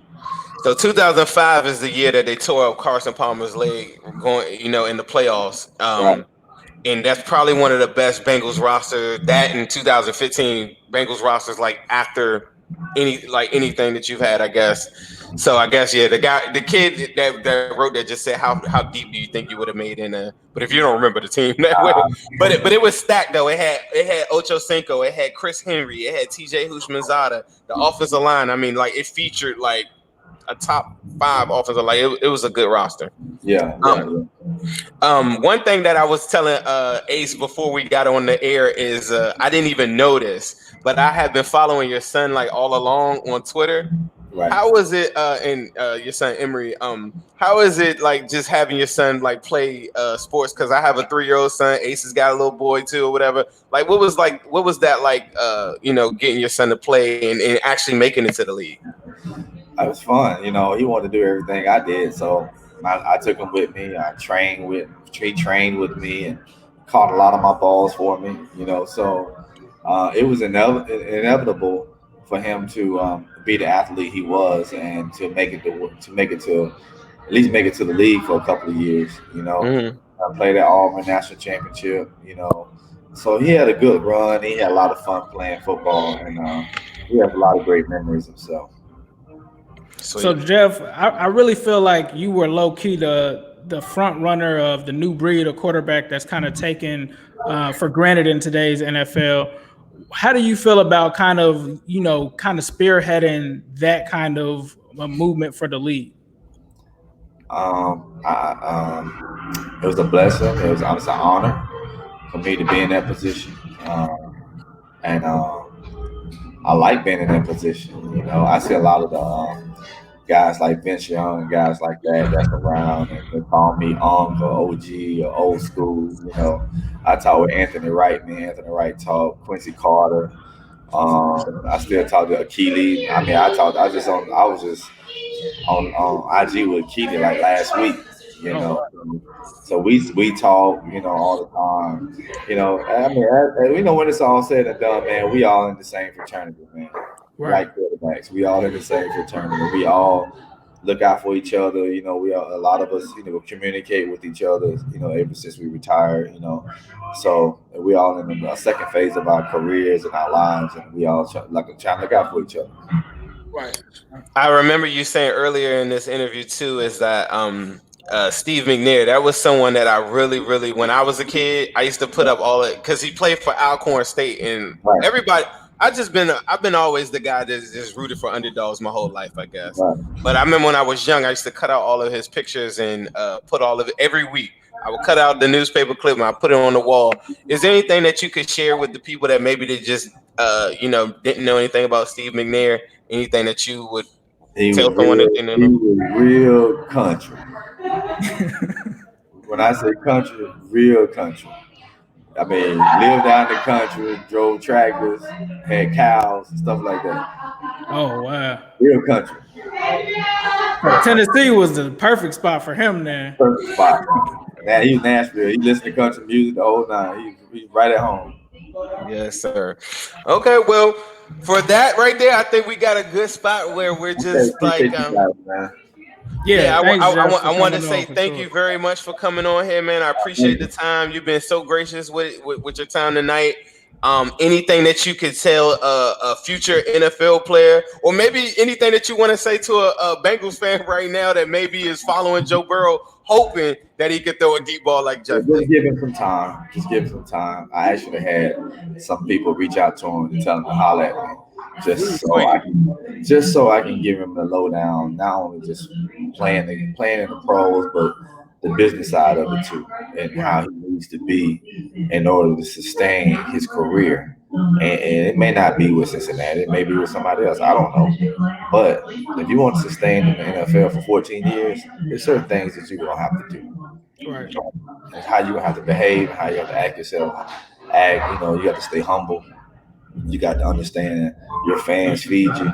So 2005 is the year that they tore up Carson Palmer's leg, going in the playoffs. Right. And that's probably one of the best Bengals roster. That in 2015 Bengals rosters like after anything that you've had, I guess. So I guess the kid that wrote that just said how deep do you think you would have made in a? But if you don't remember the team that way, but it was stacked though. It had Ocho Cinco, it had Chris Henry, it had T.J. Houshmandzadeh, the offensive line. I mean, it featured a top 5 offensive. It was a good roster. Yeah. One thing that I was telling Ace before we got on the air is I didn't even notice, but I have been following your son all along on Twitter. Right. How was it and your son Emery? How is it just having your son play sports? Because I have a 3-year-old son. Ace has got a little boy too, or whatever. What was that like? Getting your son to play and actually making it to the league. It was fun. He wanted to do everything I did, so I took him with me. He trained with me and caught a lot of my balls for me. So it was inevitable for him to be the athlete he was and to make it to at least make it to the league for a couple of years. Mm-hmm. I played at Auburn National Championship. So he had a good run. He had a lot of fun playing football, and he has a lot of great memories himself. Sweet. So Jeff, I really feel like you were low key the front runner of the new breed of quarterback that's kind of taken for granted in today's NFL. How do you feel about kind of spearheading that kind of a movement for the league? It was a blessing. It was an honor for me to be in that position, and I like being in that position. I see a lot of the guys like Vince Young and guys like that's around, and they call me Unc or OG or old school. I talk with Anthony Wright, man. Anthony Wright talk, Quincy Carter. I still talk to Keely. I mean, I was just on IG with Keely last week. So we talk, all the time. I mean, when it's all said and done, man, we all in the same fraternity, man. Right. Like quarterbacks, we all in the same fraternity. We all look out for each other. We are a lot of us, communicate with each other, ever since we retired. So we all in a second phase of our careers and our lives, and we all trying to look out for each other. Right. I remember you saying earlier in this interview too is that Steve McNair, that was someone that I really, really, when I was a kid, I used to put up all it because he played for Alcorn State and Right. everybody. I've been always the guy that's just rooted for underdogs my whole life, I guess. Right. But I remember when I was young, I used to cut out all of his pictures and put all of it every week. I would cut out the newspaper clip and I put it on the wall. Is there anything that you could share with the people that maybe they just didn't know anything about Steve McNair? Anything that you would tell someone that didn't know? He was real country. When I say country, real country. I mean, lived out in the country, drove tractors, had cows and stuff like that. Oh wow. Real country. So Tennessee was the perfect spot for him then. Perfect spot. Now he's Nashville. He listened to country music the whole night. He's right at home. Yes, sir. Okay, well, for that right there, I think we got a good spot where we're just Appreciate you guys, man. Yeah, I want to say thank you very much for coming on here, man. I appreciate the time. You've been so gracious with your time tonight. Anything that you could tell a future NFL player, or maybe anything that you want to say to a Bengals fan right now that maybe is following Joe Burrow, hoping that he could throw a deep ball like Jeff. Just give him some time. I actually had some people reach out to him and tell him to holler at me. Just so I can give him the lowdown, not only just playing in the pros, but the business side of it too, and how he needs to be in order to sustain his career. And it may not be with Cincinnati, it may be with somebody else. I don't know. But if you want to sustain in the NFL for 14 years, there's certain things that you're gonna have to do. Right. It's how you have to behave, how you have to act yourself. You have to stay humble. You got to understand your fans feed you,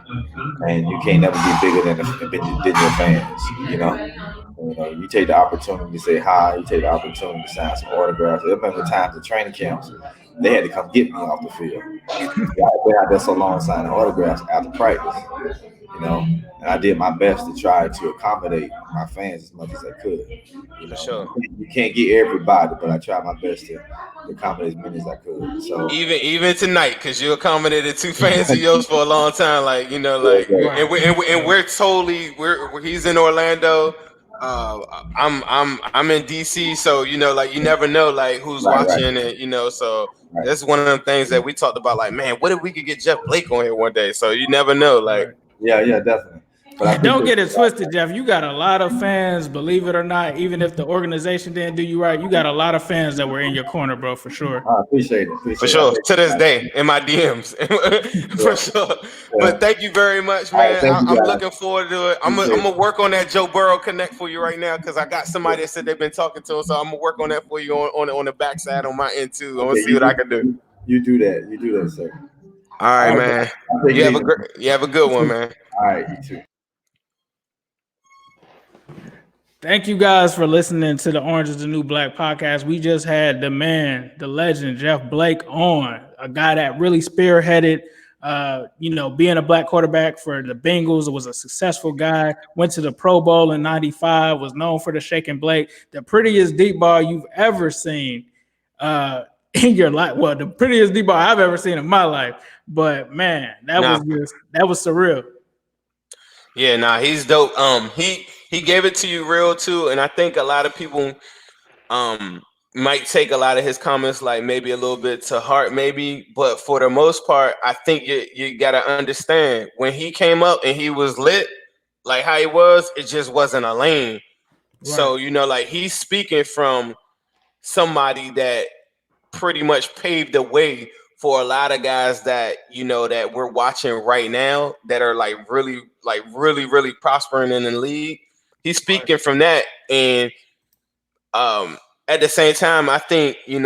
and you can't never be bigger than your fans. You take the opportunity to say hi. You take the opportunity to sign some autographs. I remember times at training camps, they had to come get me off the field. I've been out there so long signing autographs after practice. And I did my best to try to accommodate my fans as much as I could. For sure. You can't get everybody, but I tried my best to accommodate as many as I could. So even tonight, because you accommodated two fans of yours for a long time, and we're totally he's in Orlando. I'm in DC, so you never know who's watching, and so that's one of them things that we talked about. Like, man, what if we could get Jeff Blake on here one day? So you never know, Yeah, definitely. But don't get it twisted, Jeff. You got a lot of fans, believe it or not. Even if the organization didn't do you right, you got a lot of fans that were in your corner, bro, for sure. I appreciate it. For sure. To this day, in my DMs, for sure. Yeah. But thank you very much, man. I'm looking forward to it. I'm gonna work on that Joe Burrow connect for you right now because I got somebody that said they've been talking to him, so I'm gonna work on that for you on the backside on my end too. I'm gonna see what I can do. You do that, sir. All right, man. You have a good one, man. All right, you too. Thank you guys for listening to the Orange is the New Black podcast. We just had the man, the legend, Jeff Blake on, a guy that really spearheaded, being a black quarterback for the Bengals. It was a successful guy, went to the Pro Bowl in 95, was known for the Shake and Blake, the prettiest deep ball you've ever seen in your life. Well, the prettiest deep ball I've ever seen in my life. But man, that was surreal. Yeah, he's dope. He gave it to you real too, and I think a lot of people might take a lot of his comments like maybe a little bit to heart, maybe, but for the most part, I think you gotta understand when he came up and he was lit, like how he was, it just wasn't a lane. Right. So he's speaking from somebody that pretty much paved the way for a lot of guys that that we're watching right now that are really prospering in the league. He's speaking from that, and at the same time, I think you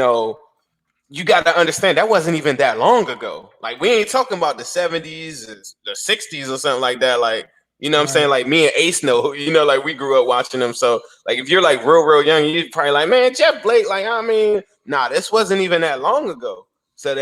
got to understand that wasn't even that long ago. Like we ain't talking about the 70s, the 60s, or something like that. Like what I'm saying, like me and Ace know, we grew up watching them. So like if you're like real young, you're probably like, man, Jeff Blake. Like this wasn't even that long ago. So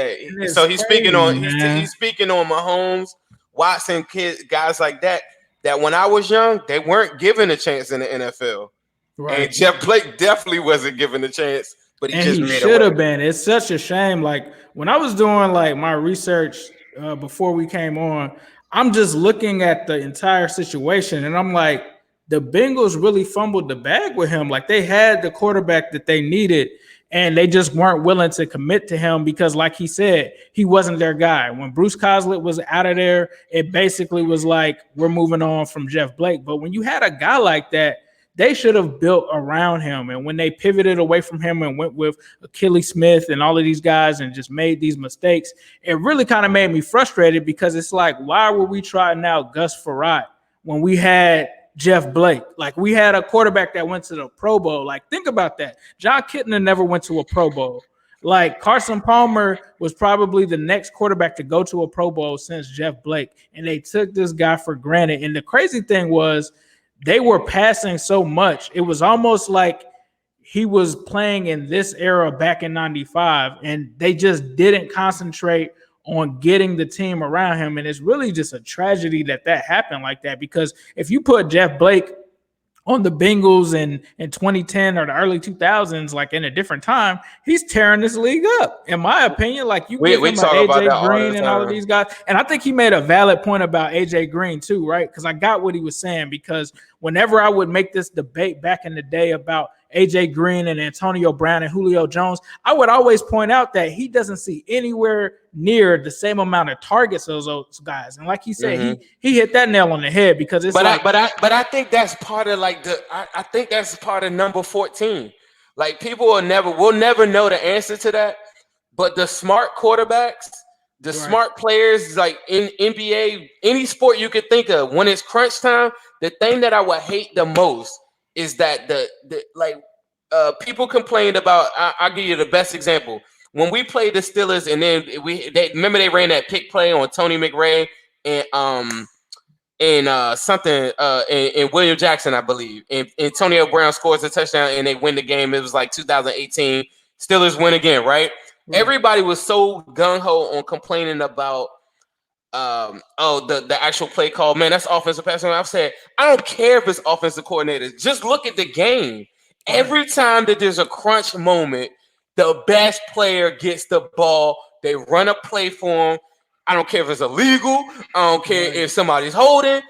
he's speaking on he's speaking on Mahomes, Watson, kids, guys like that. that when I was young, they weren't given a chance in the NFL. Right. And Jeff Blake definitely wasn't given a chance, but he And just he made should a have way. been. It's such a shame. Like when I was doing like my research before we came on, I'm just looking at the entire situation, and I'm like, the Bengals really fumbled the bag with him. Like they had the quarterback that they needed, and they just weren't willing to commit to him because, like he said, he wasn't their guy. When Bruce Coslett was out of there, it basically was like we're moving on from Jeff Blake. But when you had a guy like that, they should have built around him. And when they pivoted away from him and went with Achilles Smith and all of these guys and just made these mistakes, it really kind of made me frustrated because it's like, why were we trying out Gus Frerotte when we had Jeff Blake? Like we had a quarterback that went to the Pro Bowl. Like think about that. John Kitna never went to a Pro Bowl. Like Carson Palmer was probably the next quarterback to go to a Pro Bowl since Jeff Blake. And they took this guy for granted. And the crazy thing was, they were passing so much. It was almost like he was playing in this era back in 95, and they just didn't concentrate on getting the team around him. And it's really just a tragedy that happened like that, because if you put Jeff Blake on the Bengals in 2010 or the early 2000s, like in a different time, he's tearing this league up, in my opinion. Like you give him talk about that AJ all Green the and all of time. these guys. And I think he made a valid point about AJ Green too, right? Because I got what he was saying, because whenever I would make this debate back in the day about AJ Green and Antonio Brown and Julio Jones, I would always point out that he doesn't see anywhere near the same amount of targets as those guys. And like he said, he hit that nail on the head, because it's But I think that's part of like I think that's part of number 14. Like people will never know the answer to that. But the smart quarterbacks, the smart players, like in NBA, any sport you could think of, when it's crunch time, the thing that I would hate the most is that people complained about. I'll give you the best example. When we played the Steelers, and then remember they ran that pick play on Tony McRae and William Jackson, I believe. And Antonio Brown scores a touchdown and they win the game. It was like 2018. Steelers win again, right? Everybody was so gung-ho on complaining about the actual play call. Man, that's offensive pass. I've said, I don't care if it's offensive coordinators. Just look at the game. Every time that there's a crunch moment, the best player gets the ball. They run a play for him. I don't care if it's illegal. I don't care if somebody's holding.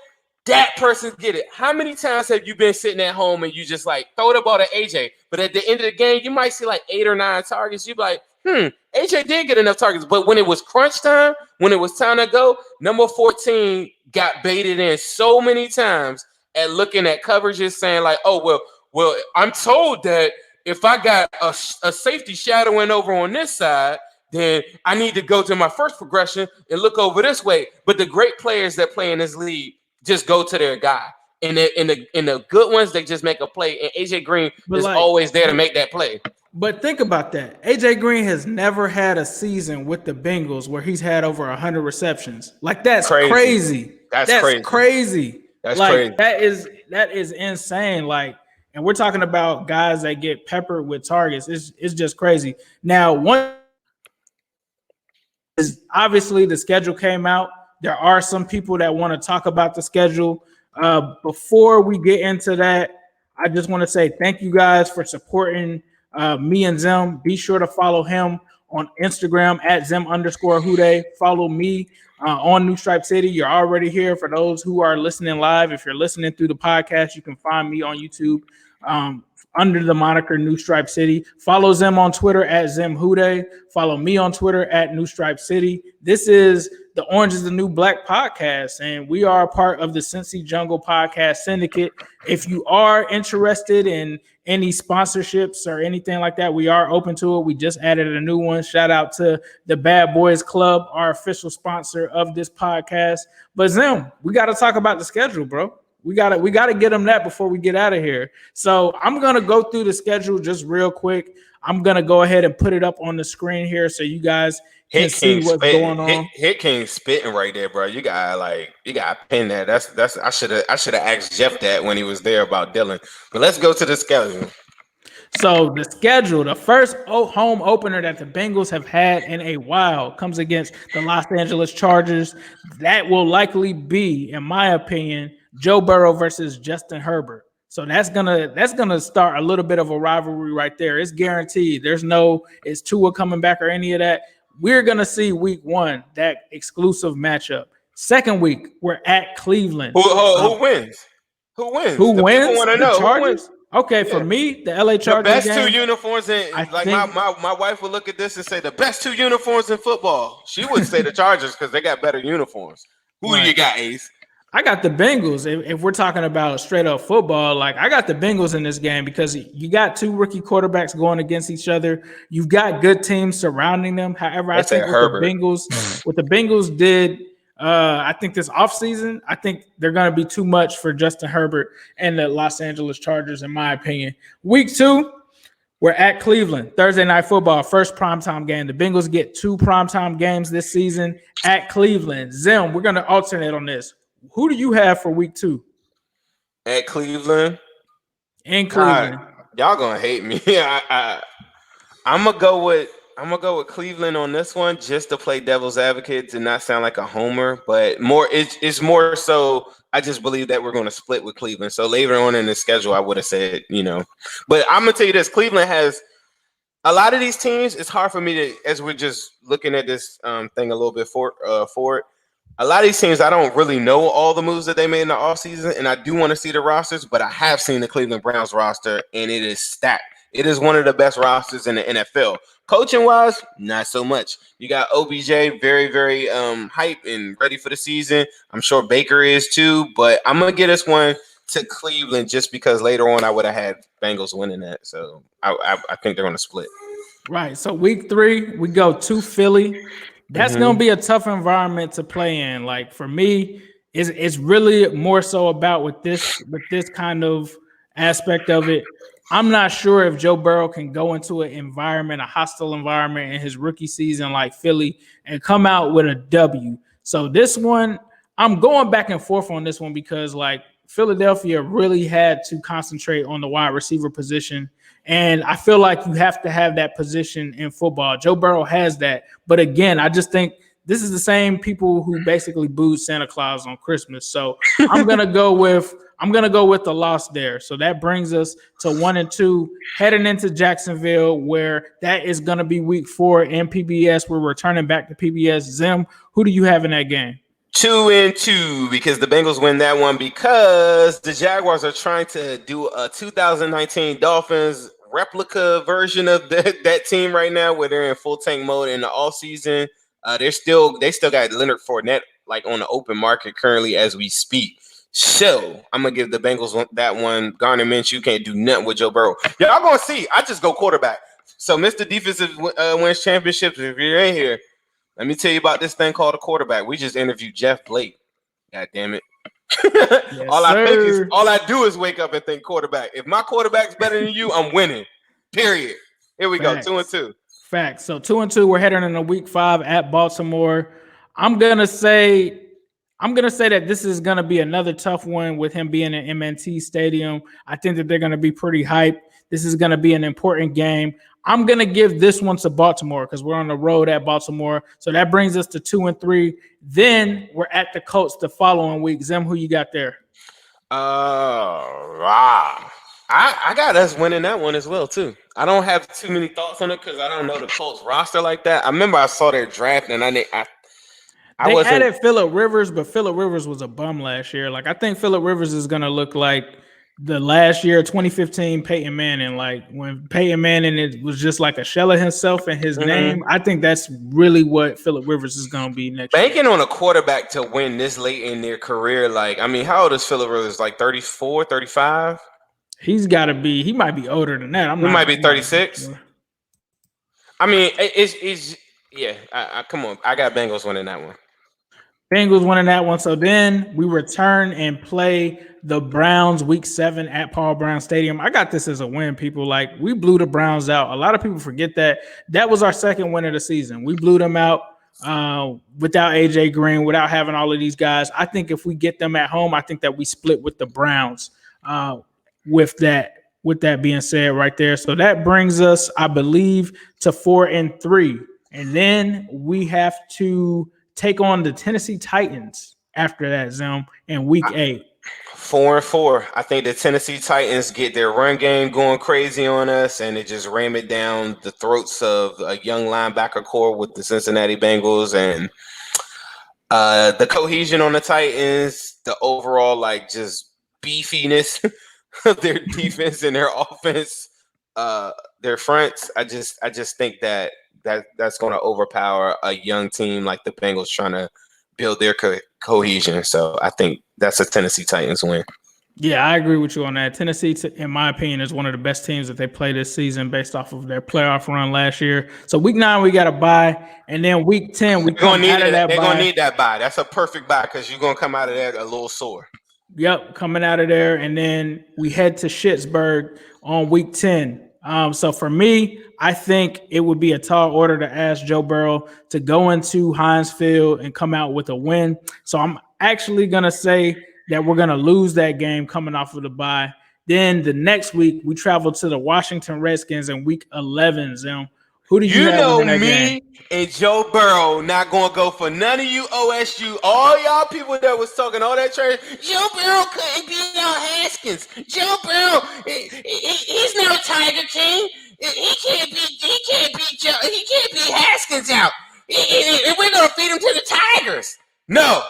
That person get it. How many times have you been sitting at home and you just like throw the ball to AJ, but at the end of the game, you might see like 8 or 9 targets. You be like, AJ did get enough targets. But when it was crunch time, when it was time to go, number 14 got baited in so many times at looking at coverages saying like, oh, well, I'm told that if I got a safety shadowing over on this side, then I need to go to my first progression and look over this way. But the great players that play in this league just go to their guy. And the good ones, they just make a play. And AJ Green is always there to make that play. But think about that. AJ Green has never had a season with the Bengals where he's had over 100 receptions. Like that's crazy. That's crazy. That's crazy. That is insane. Like, and we're talking about guys that get peppered with targets. It's just crazy. Now, one is obviously the schedule came out. There are some people that want to talk about the schedule. Before we get into that, I just want to say thank you guys for supporting me and Zim. Be sure to follow him on Instagram at Zim_Hude. Follow me on New Stripe City. You're already here. For those who are listening live, if you're listening through the podcast, you can find me on YouTube under the moniker New Stripe City. Follow Zim on Twitter at Zim_Hude. Follow me on Twitter at New Stripe City. This is the Orange is the New Black podcast, and we are a part of the Cincy Jungle Podcast Syndicate. If you are interested in any sponsorships or anything like that, we are open to it. We just added a new one. Shout out to the Bad Boys Club, our official sponsor of this podcast. But Zim, we got to talk about the schedule, bro. We gotta get them that before we get out of here. So I'm gonna go through the schedule just real quick. I'm gonna go ahead and put it up on the screen here so you guys can see what's going on. Hit King spitting right there, bro. You gotta pin that. That's I should have asked Jeff that when he was there about Dylan. But let's go to the schedule. So the schedule, the first home opener that the Bengals have had in a while comes against the Los Angeles Chargers. That will likely be, in my opinion, Joe Burrow versus Justin Herbert. So that's gonna start a little bit of a rivalry right there. It's guaranteed. It's Tua coming back or any of that. We're gonna see week 1 that exclusive matchup. Second week, we're at Cleveland. Who wins? Who wins? Who the wins? People want to The know Chargers? who wins. Okay, for me, the LA Chargers. The best game, 2 uniforms in my wife would look at this and say the best 2 uniforms in football. She would say the Chargers because they got better uniforms. Who do you got, Ace? I got the Bengals. If we're talking about straight up football, like I got the Bengals in this game because you got 2 rookie quarterbacks going against each other. You've got good teams surrounding them. However, I think what the Bengals did, I think this offseason, I think they're going to be too much for Justin Herbert and the Los Angeles Chargers, in my opinion. Week 2, we're at Cleveland. Thursday Night Football, first primetime game. The Bengals get 2 primetime games this season at Cleveland. Zim, we're going to alternate on this. Who do you have for week 2? At Cleveland? In Cleveland. Y'all gonna hate me. I'm gonna go with Cleveland on this one just to play devil's advocate, to not sound like a homer, but it's more so I just believe that we're gonna split with Cleveland. So later on in the schedule, I would have said, but I'm gonna tell you this: Cleveland has a lot of these teams. It's hard for me to, as we're just looking at this thing a little bit forward. A lot of these teams, I don't really know all the moves that they made in the offseason, and I do want to see the rosters, but I have seen the Cleveland Browns roster, and it is stacked. It is one of the best rosters in the NFL. Coaching-wise, not so much. You got OBJ, very, very hype and ready for the season. I'm sure Baker is too, but I'm going to get this one to Cleveland just because later on I would have had Bengals winning that. So I think they're going to split. Right. So week 3, we go to Philly. That's going to be a tough environment to play in. Like for me, it's really more so about with this kind of aspect of it. I'm not sure if Joe Burrow can go into a hostile environment in his rookie season like Philly and come out with a W. So this one, I'm going back and forth on this one because like Philadelphia really had to concentrate on the wide receiver position. And I feel like you have to have that position in football. Joe Burrow has that. But again, I just think this is the same people who basically booed Santa Claus on Christmas. So I'm gonna go with the loss there. So that brings us to 1 and 2, heading into Jacksonville, where that is gonna be week 4 in PBS. We're returning back to PBS. Zim, who do you have in that game? 2 and 2 because the Bengals win that one because the Jaguars are trying to do a 2019 Dolphins replica version of that team right now, where they're in full tank mode in the off season. They still got Leonard Fournette like on the open market currently as we speak. So I'm gonna give the Bengals that one. Garner Minshew can't do nothing with Joe Burrow. Y'all gonna see. I just go quarterback. So Mr. Defensive wins championships. If you ain't here, let me tell you about this thing called a quarterback. We just interviewed Jeff Blake. God damn it. Yes, all I do is wake up and think quarterback. If my quarterback's better than you, I'm winning. Period. Here we go. 2 and 2. Facts. So 2 and 2. We're heading into week 5 at Baltimore. I'm gonna say that this is gonna be another tough one with him being in MNT Stadium. I think that they're gonna be pretty hyped. This is gonna be an important game. I'm going to give this one to Baltimore because we're on the road at Baltimore. So that brings us to 2 and 3. Then we're at the Colts the following week. Zim, who you got there? I got us winning that one as well, too. I don't have too many thoughts on it because I don't know the Colts roster like that. I remember I saw their draft and they added Phillip Rivers, but Phillip Rivers was a bum last year. Like I think Phillip Rivers is going to look like the last year, 2015, Peyton Manning, like when Peyton Manning it was just like a shell of himself and his name. I think that's really what Phillip Rivers is going to be next year. Banking on a quarterback to win this late in their career, like, I mean, how old is Phillip Rivers? Like 34, 35? He might be older than that. He might be 36. I mean, come on. I got Bengals winning that one. Bengals winning that one. So then we return and play the Browns week 7 at Paul Brown Stadium. I got this as a win, people. Like, we blew the Browns out. A lot of people forget that. That was our second win of the season. We blew them out without AJ Green, without having all of these guys. I think if we get them at home, I think that we split with the Browns with that being said right there. So that brings us, I believe, to 4 and 3. And then we have to take on the Tennessee Titans after that, Zim, in week 8. 4-4. I think the Tennessee Titans get their run game going crazy on us, and it just ram it down the throats of a young linebacker core with the Cincinnati Bengals, and the cohesion on the Titans, the overall like just beefiness of their defense and their offense, their fronts. I just think that's going to overpower a young team like the Bengals trying to build their cohesion. So I think that's a Tennessee Titans win. Yeah, I agree with you on that. Tennessee, in my opinion, is one of the best teams that they play this season based off of their playoff run last year. So week 9, we got a bye. And then week 10, we come out of that bye. They're going to need that bye. That's a perfect bye because you're going to come out of there a little sore. Yep, coming out of there. And then we head to Pittsburgh on week 10. So for me, I think it would be a tall order to ask Joe Burrow to go into Heinz Field and come out with a win. So I'm actually going to say that we're going to lose that game coming off of the bye. Then the next week, we travel to the Washington Redskins in week 11. Zim. Who do you have know in that me game? And Joe Burrow not going to go for none of you OSU. All y'all people that was talking all that trash. Joe Burrow couldn't beat out Haskins. Joe Burrow, he's no Tiger King. He can't beat Haskins out. We're going to feed him to the Tigers. No.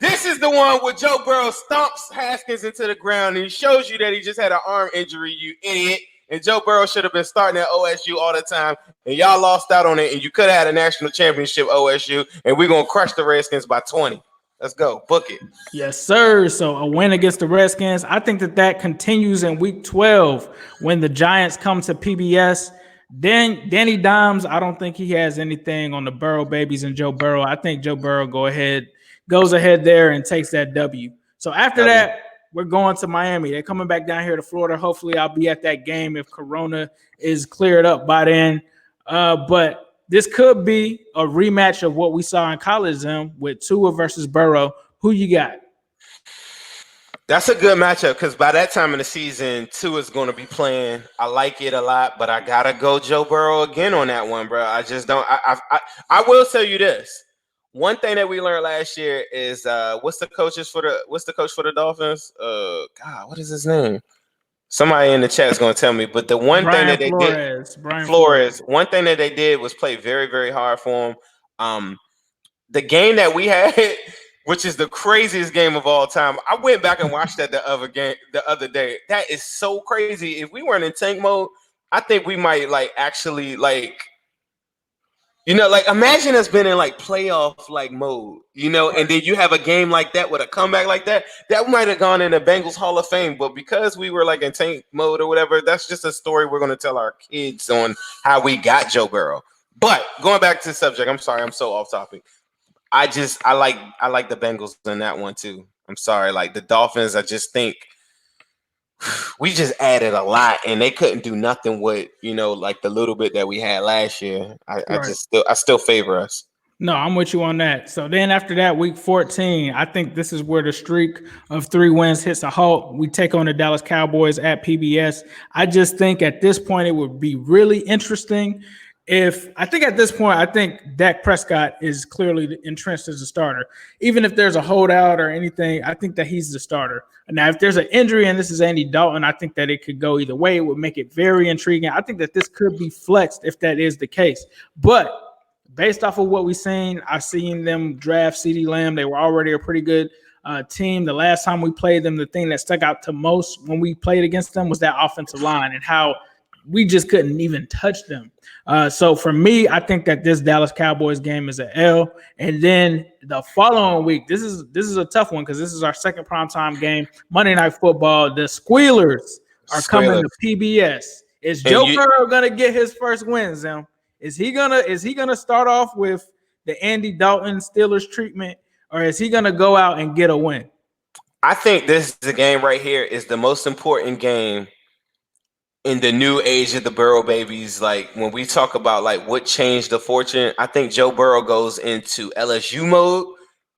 This is the one where Joe Burrow stomps Haskins into the ground and he shows you that he just had an arm injury, you idiot. And Joe Burrow should have been starting at OSU all the time. And y'all lost out on it. And you could have had a national championship OSU. And we're going to crush the Redskins by 20. Let's go. Book it. Yes, sir. So a win against the Redskins. I think that continues in week 12 when the Giants come to PBS. Then Danny Dimes, I don't think he has anything on the Burrow babies and Joe Burrow. I think Joe Burrow goes ahead there and takes that W. So after that, we're going to Miami. They're coming back down here to Florida. Hopefully, I'll be at that game if Corona is cleared up by then. But this could be a rematch of what we saw in college with Tua versus Burrow. Who you got? That's a good matchup because by that time in the season, Tua's going to be playing. I like it a lot, but I got to go Joe Burrow again on that one, bro. I just don't. I will tell you this. One thing that we learned last year is what's the coach for the Dolphins? God, what is his name? Somebody in the chat is going to tell me. But the one thing that they did, Flores. One thing that they did was play very, very hard for him. The game that we had, which is the craziest game of all time, I went back and watched that the other day. That is so crazy. If we weren't in tank mode, I think we might actually imagine us been in playoff mode, and then you have a game like that with a comeback like that. That might have gone in the Bengals Hall of Fame, but because we were in tank mode or whatever, that's just a story we're going to tell our kids on how we got Joe Burrow. But going back to the subject, I'm sorry, I'm so off topic. I like the Bengals in that one too. I'm sorry, the Dolphins. I just think we just added a lot, and they couldn't do nothing with the little bit that we had last year. I still favor us. No, I'm with you on that. So then after that, week 14, I think this is where the streak of 3 wins hits a halt. We take on the Dallas Cowboys at PBS. I just think at this point it would be really interesting. I think Dak Prescott is clearly entrenched as a starter. Even if there's a holdout or anything, I think that he's the starter. Now, if there's an injury and this is Andy Dalton, I think that it could go either way. It would make it very intriguing. I think that this could be flexed if that is the case. But based off of what we've seen, I've seen them draft CeeDee Lamb. They were already a pretty good team. The last time we played them, the thing that stuck out to most when we played against them was that offensive line and how we just couldn't even touch them. So for me, I think that this Dallas Cowboys game is an L. And then the following week, this is a tough one because this is our second primetime game, Monday Night Football. The Squealers are coming to PBS. Is Joe Burrow gonna get his first win, Zim? Is he gonna start off with the Andy Dalton Steelers treatment, or is he gonna go out and get a win? I think this is the game right here is the most important game in the new age of the Burrow babies. When we talk about what changed the fortune, I think Joe Burrow goes into LSU mode.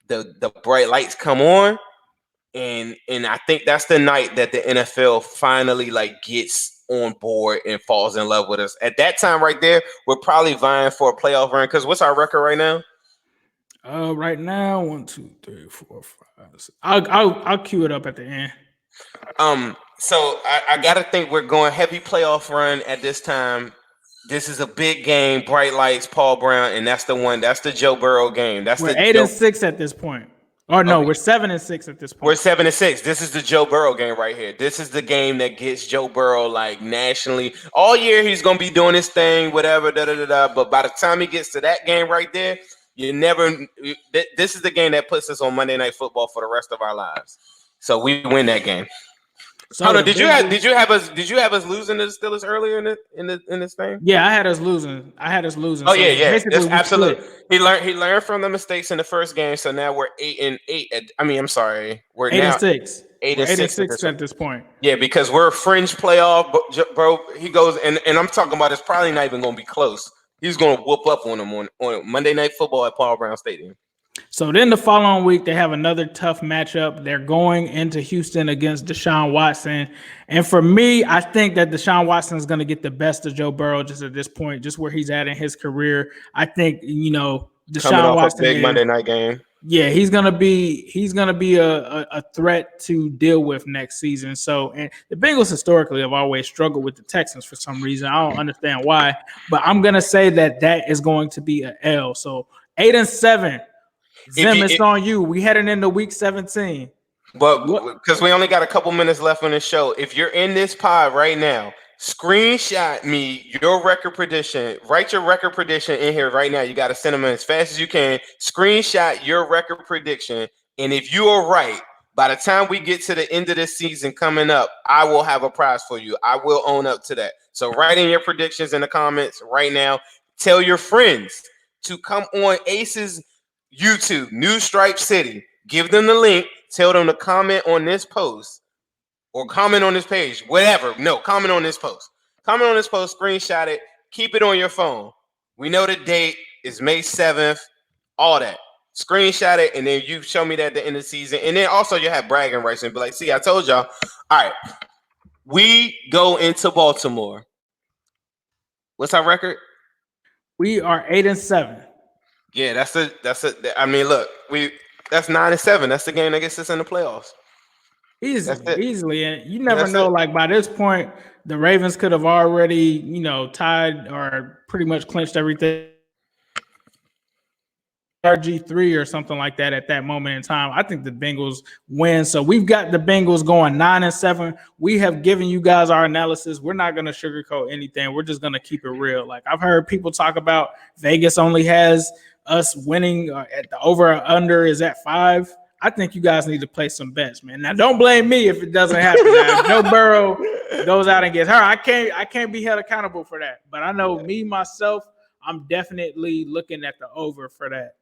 The bright lights come on, and I think that's the night that the NFL finally gets on board and falls in love with us. At that time right there, we're probably vying for a playoff run because what's our record right now? Right now, 1, 2, 3, 4, 5. 6. I'll cue it up at the end. So I gotta think we're going heavy playoff run at this time. This is a big game, bright lights, Paul Brown, and that's the one. That's the Joe Burrow game. That's We're the 8-6 at this point. Or no, we're 7-6 at this point. We're 7-6. This is the Joe Burrow game right here. This is the game that gets Joe Burrow like nationally. All year he's gonna be doing his thing, whatever, da da da da. But by the time he gets to that game right there, you never. This is the game that puts us on Monday Night Football for the rest of our lives. So we win that game. So hold on, did you have us losing to the Steelers earlier in this thing? Yeah, I had us losing. Oh yeah. That's absolutely. He learned from the mistakes in the first game. So now we're 8-8. I'm sorry. We're 8-6. 8-6 at this point. Yeah, because we're a fringe playoff, bro. He goes and I'm talking about it's probably not even going to be close. He's going to whoop up on them on Monday Night Football at Paul Brown Stadium. So then the following week, they have another tough matchup. They're going into Houston against Deshaun Watson. And for me, I think that Deshaun Watson is going to get the best of Joe Burrow just at this point, just where he's at in his career. I think, Deshaun Watson, a big Monday night game. Yeah, he's gonna be a threat to deal with next season. So, and the Bengals historically have always struggled with the Texans for some reason. I don't understand why, but I'm gonna say that is going to be an L. So 8-7. Zim, it's on you. We heading into week 17. But because we only got a couple minutes left on this show, if you're in this pod right now, screenshot me your record prediction. Write your record prediction in here right now. You got to send them in as fast as you can. Screenshot your record prediction. And if you are right, by the time we get to the end of this season coming up, I will have a prize for you. I will own up to that. So write in your predictions in the comments right now. Tell your friends to come on Ace's YouTube, New Stripe City. Give them the link. Tell them to comment on this post or comment on this page, whatever. No, comment on this post. Comment on this post, screenshot it, keep it on your phone. We know the date is May 7th, all that. Screenshot it, and then you show me that at the end of the season. And then also you have bragging rights and be like, see, I told y'all. All right, we go into Baltimore. What's our record? We are 8-7. Yeah, that's I mean, look, that's 9-7. That's the game that gets us in the playoffs. Easily. And you never know, like by this point, the Ravens could have already, tied or pretty much clinched everything. RG3 or something like that at that moment in time. I think the Bengals win. So we've got the Bengals going 9-7. We have given you guys our analysis. We're not going to sugarcoat anything. We're just going to keep it real. Like I've heard people talk about Vegas only has us winning at the over or under is at 5. I think you guys need to play some bets, man. Now don't blame me if it doesn't happen. Now, if Joe Burrow goes out and gets hurt, I can't be held accountable for that. But I know me myself, I'm definitely looking at the over for that.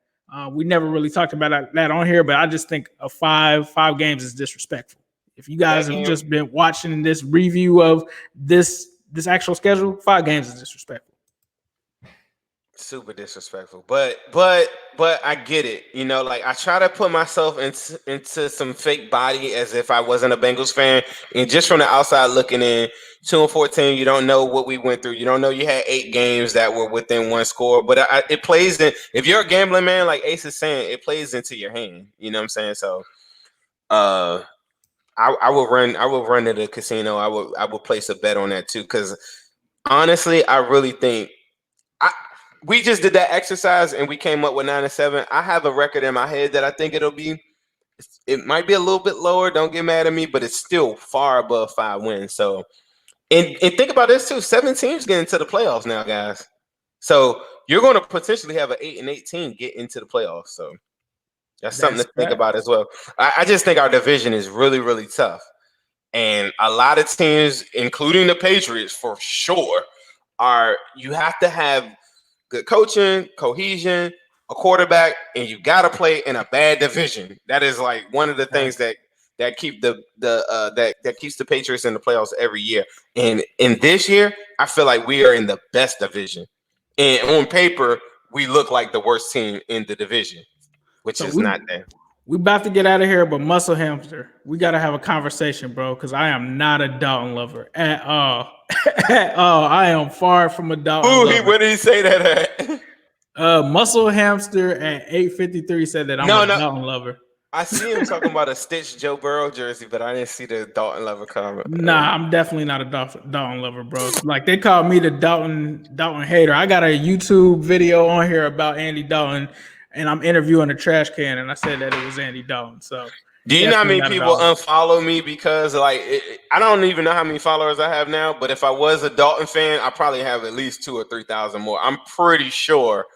We never really talked about that on here, but I just think a 5 games is disrespectful. If you guys have just been watching this review of this actual schedule, 5 games is disrespectful. Super disrespectful, but I get it. Like I try to put myself into some fake body as if I wasn't a Bengals fan, and just from the outside looking in, 2-14, you don't know what we went through. You don't know you had 8 games that were within one score, but it plays in. If you're a gambling man, like Ace is saying, it plays into your hand. You know what I'm saying? So, I will run to the casino. I will place a bet on that too, because honestly, I really think we just did that exercise and we came up with 9-7. I have a record in my head that I think it might be a little bit lower. Don't get mad at me, but it's still far above 5 wins. So, and think about this too. 7 teams get into the playoffs now, guys. So you're going to potentially have an 8-18 get into the playoffs. So that's something to think about as well. I just think our division is really, really tough. And a lot of teams, including the Patriots for sure, you have to have good coaching, cohesion, a quarterback, and you got to play in a bad division. That is like one of the things that keep that keeps the Patriots in the playoffs every year. And in this year, I feel like we are in the best division. And on paper, we look like the worst team in the division, which is not there. We about to get out of here, but Muscle Hamster, we got to have a conversation, bro, because I am not a Dalton lover at all. At all. I am far from a Dalton lover. Where did he say that at? Muscle Hamster at 8:53 said that I'm a Dalton lover. I see him talking about a Stitch Joe Burrow jersey, but I didn't see the Dalton lover comment. Nah, I'm definitely not a Dalton lover, bro. Like they called me the Dalton hater. I got a YouTube video on here about Andy Dalton, and I'm interviewing a trash can, and I said that it was Andy Dalton. So, do you know how many people unfollow me because I don't even know how many followers I have now, but if I was a Dalton fan, I probably have at least 2,000 or 3,000 more. I'm pretty sure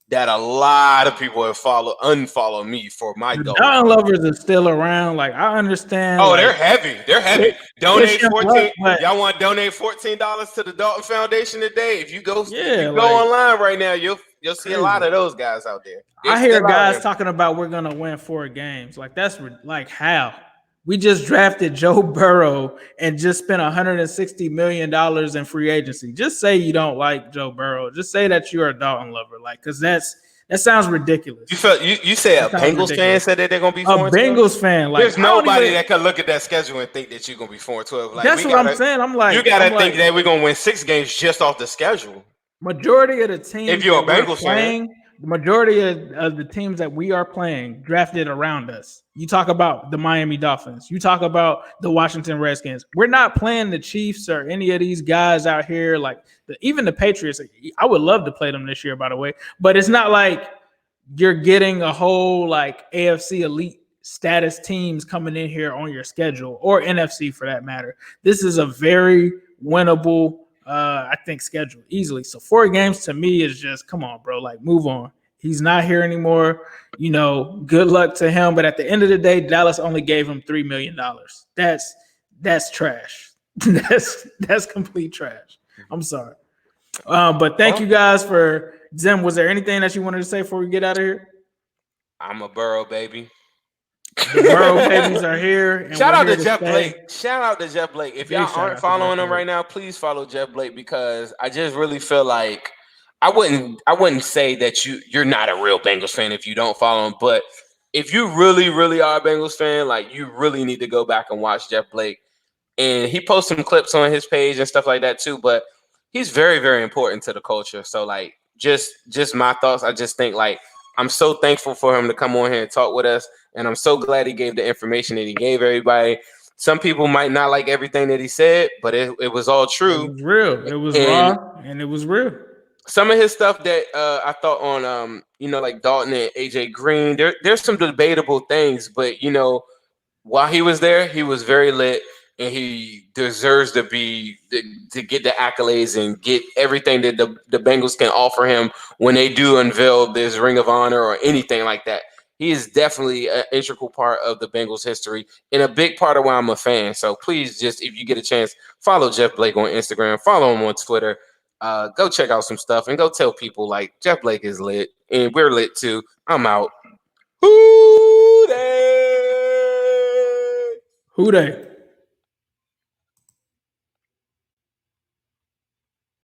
that a lot of people have unfollow me for my Dalton lovers are still around. Like I understand. Oh, they're heavy. They're heavy. Donate 14. Y'all want to donate $14 to the Dalton Foundation today? If you go online right now, you'll see a lot of those guys out there. I hear guys talking about we're gonna win 4 games. Like that's like how we just drafted Joe Burrow and just spent $160 million in free agency. Just say you don't like Joe Burrow. Just say that you're a Dalton lover. Like because that sounds ridiculous. You say a Bengals fan said that they're gonna be 4-12? A Bengals fan. Like there's nobody that can look at that schedule and think that you're gonna be 4-12. Like that's what I'm saying. I'm like you gotta think that we're gonna win 6 games just off the schedule. Majority of the teams, if you're a Bengals fan. The majority of the teams that we are playing drafted around us. You talk about the Miami Dolphins. You talk about the Washington Redskins. We're not playing the Chiefs or any of these guys out here. Like even the Patriots. I would love to play them this year, by the way. But it's not like you're getting a whole like AFC elite status teams coming in here on your schedule or NFC for that matter. This is a very winnable I think schedule easily. So 4 games to me is just come on, bro. Like move on. He's not here anymore. You know, good luck to him. But at the end of the day, Dallas only gave him $3 million. That's trash. that's complete trash. I'm sorry. But thank you guys for Zim. Was there anything that you wanted to say before we get out of here? I'm a Burrow baby. The Burrow babies are here. And Shout out to Jeff Blake. Shout out to Jeff Blake. If y'all aren't following him right now, please follow Jeff Blake because I just really feel like I wouldn't say that you're not a real Bengals fan if you don't follow him. But if you really, really are a Bengals fan, like you really need to go back and watch Jeff Blake. And he posts some clips on his page and stuff like that too. But he's very, very important to the culture. So like just my thoughts. I just think like I'm so thankful for him to come on here and talk with us. And I'm so glad he gave the information that he gave everybody. Some people might not like everything that he said, but it was all true. It was real. It was raw, and it was real. Some of his stuff that I thought on, like Dalton and AJ Green, there's some debatable things, but, while he was there, he was very lit, and he deserves to get the accolades and get everything that the Bengals can offer him when they do unveil this Ring of Honor or anything like that. He is definitely an integral part of the Bengals history and a big part of why I'm a fan. So please just, if you get a chance, follow Jeff Blake on Instagram, follow him on Twitter, go check out some stuff and go tell people like Jeff Blake is lit and we're lit too. I'm out. Who they?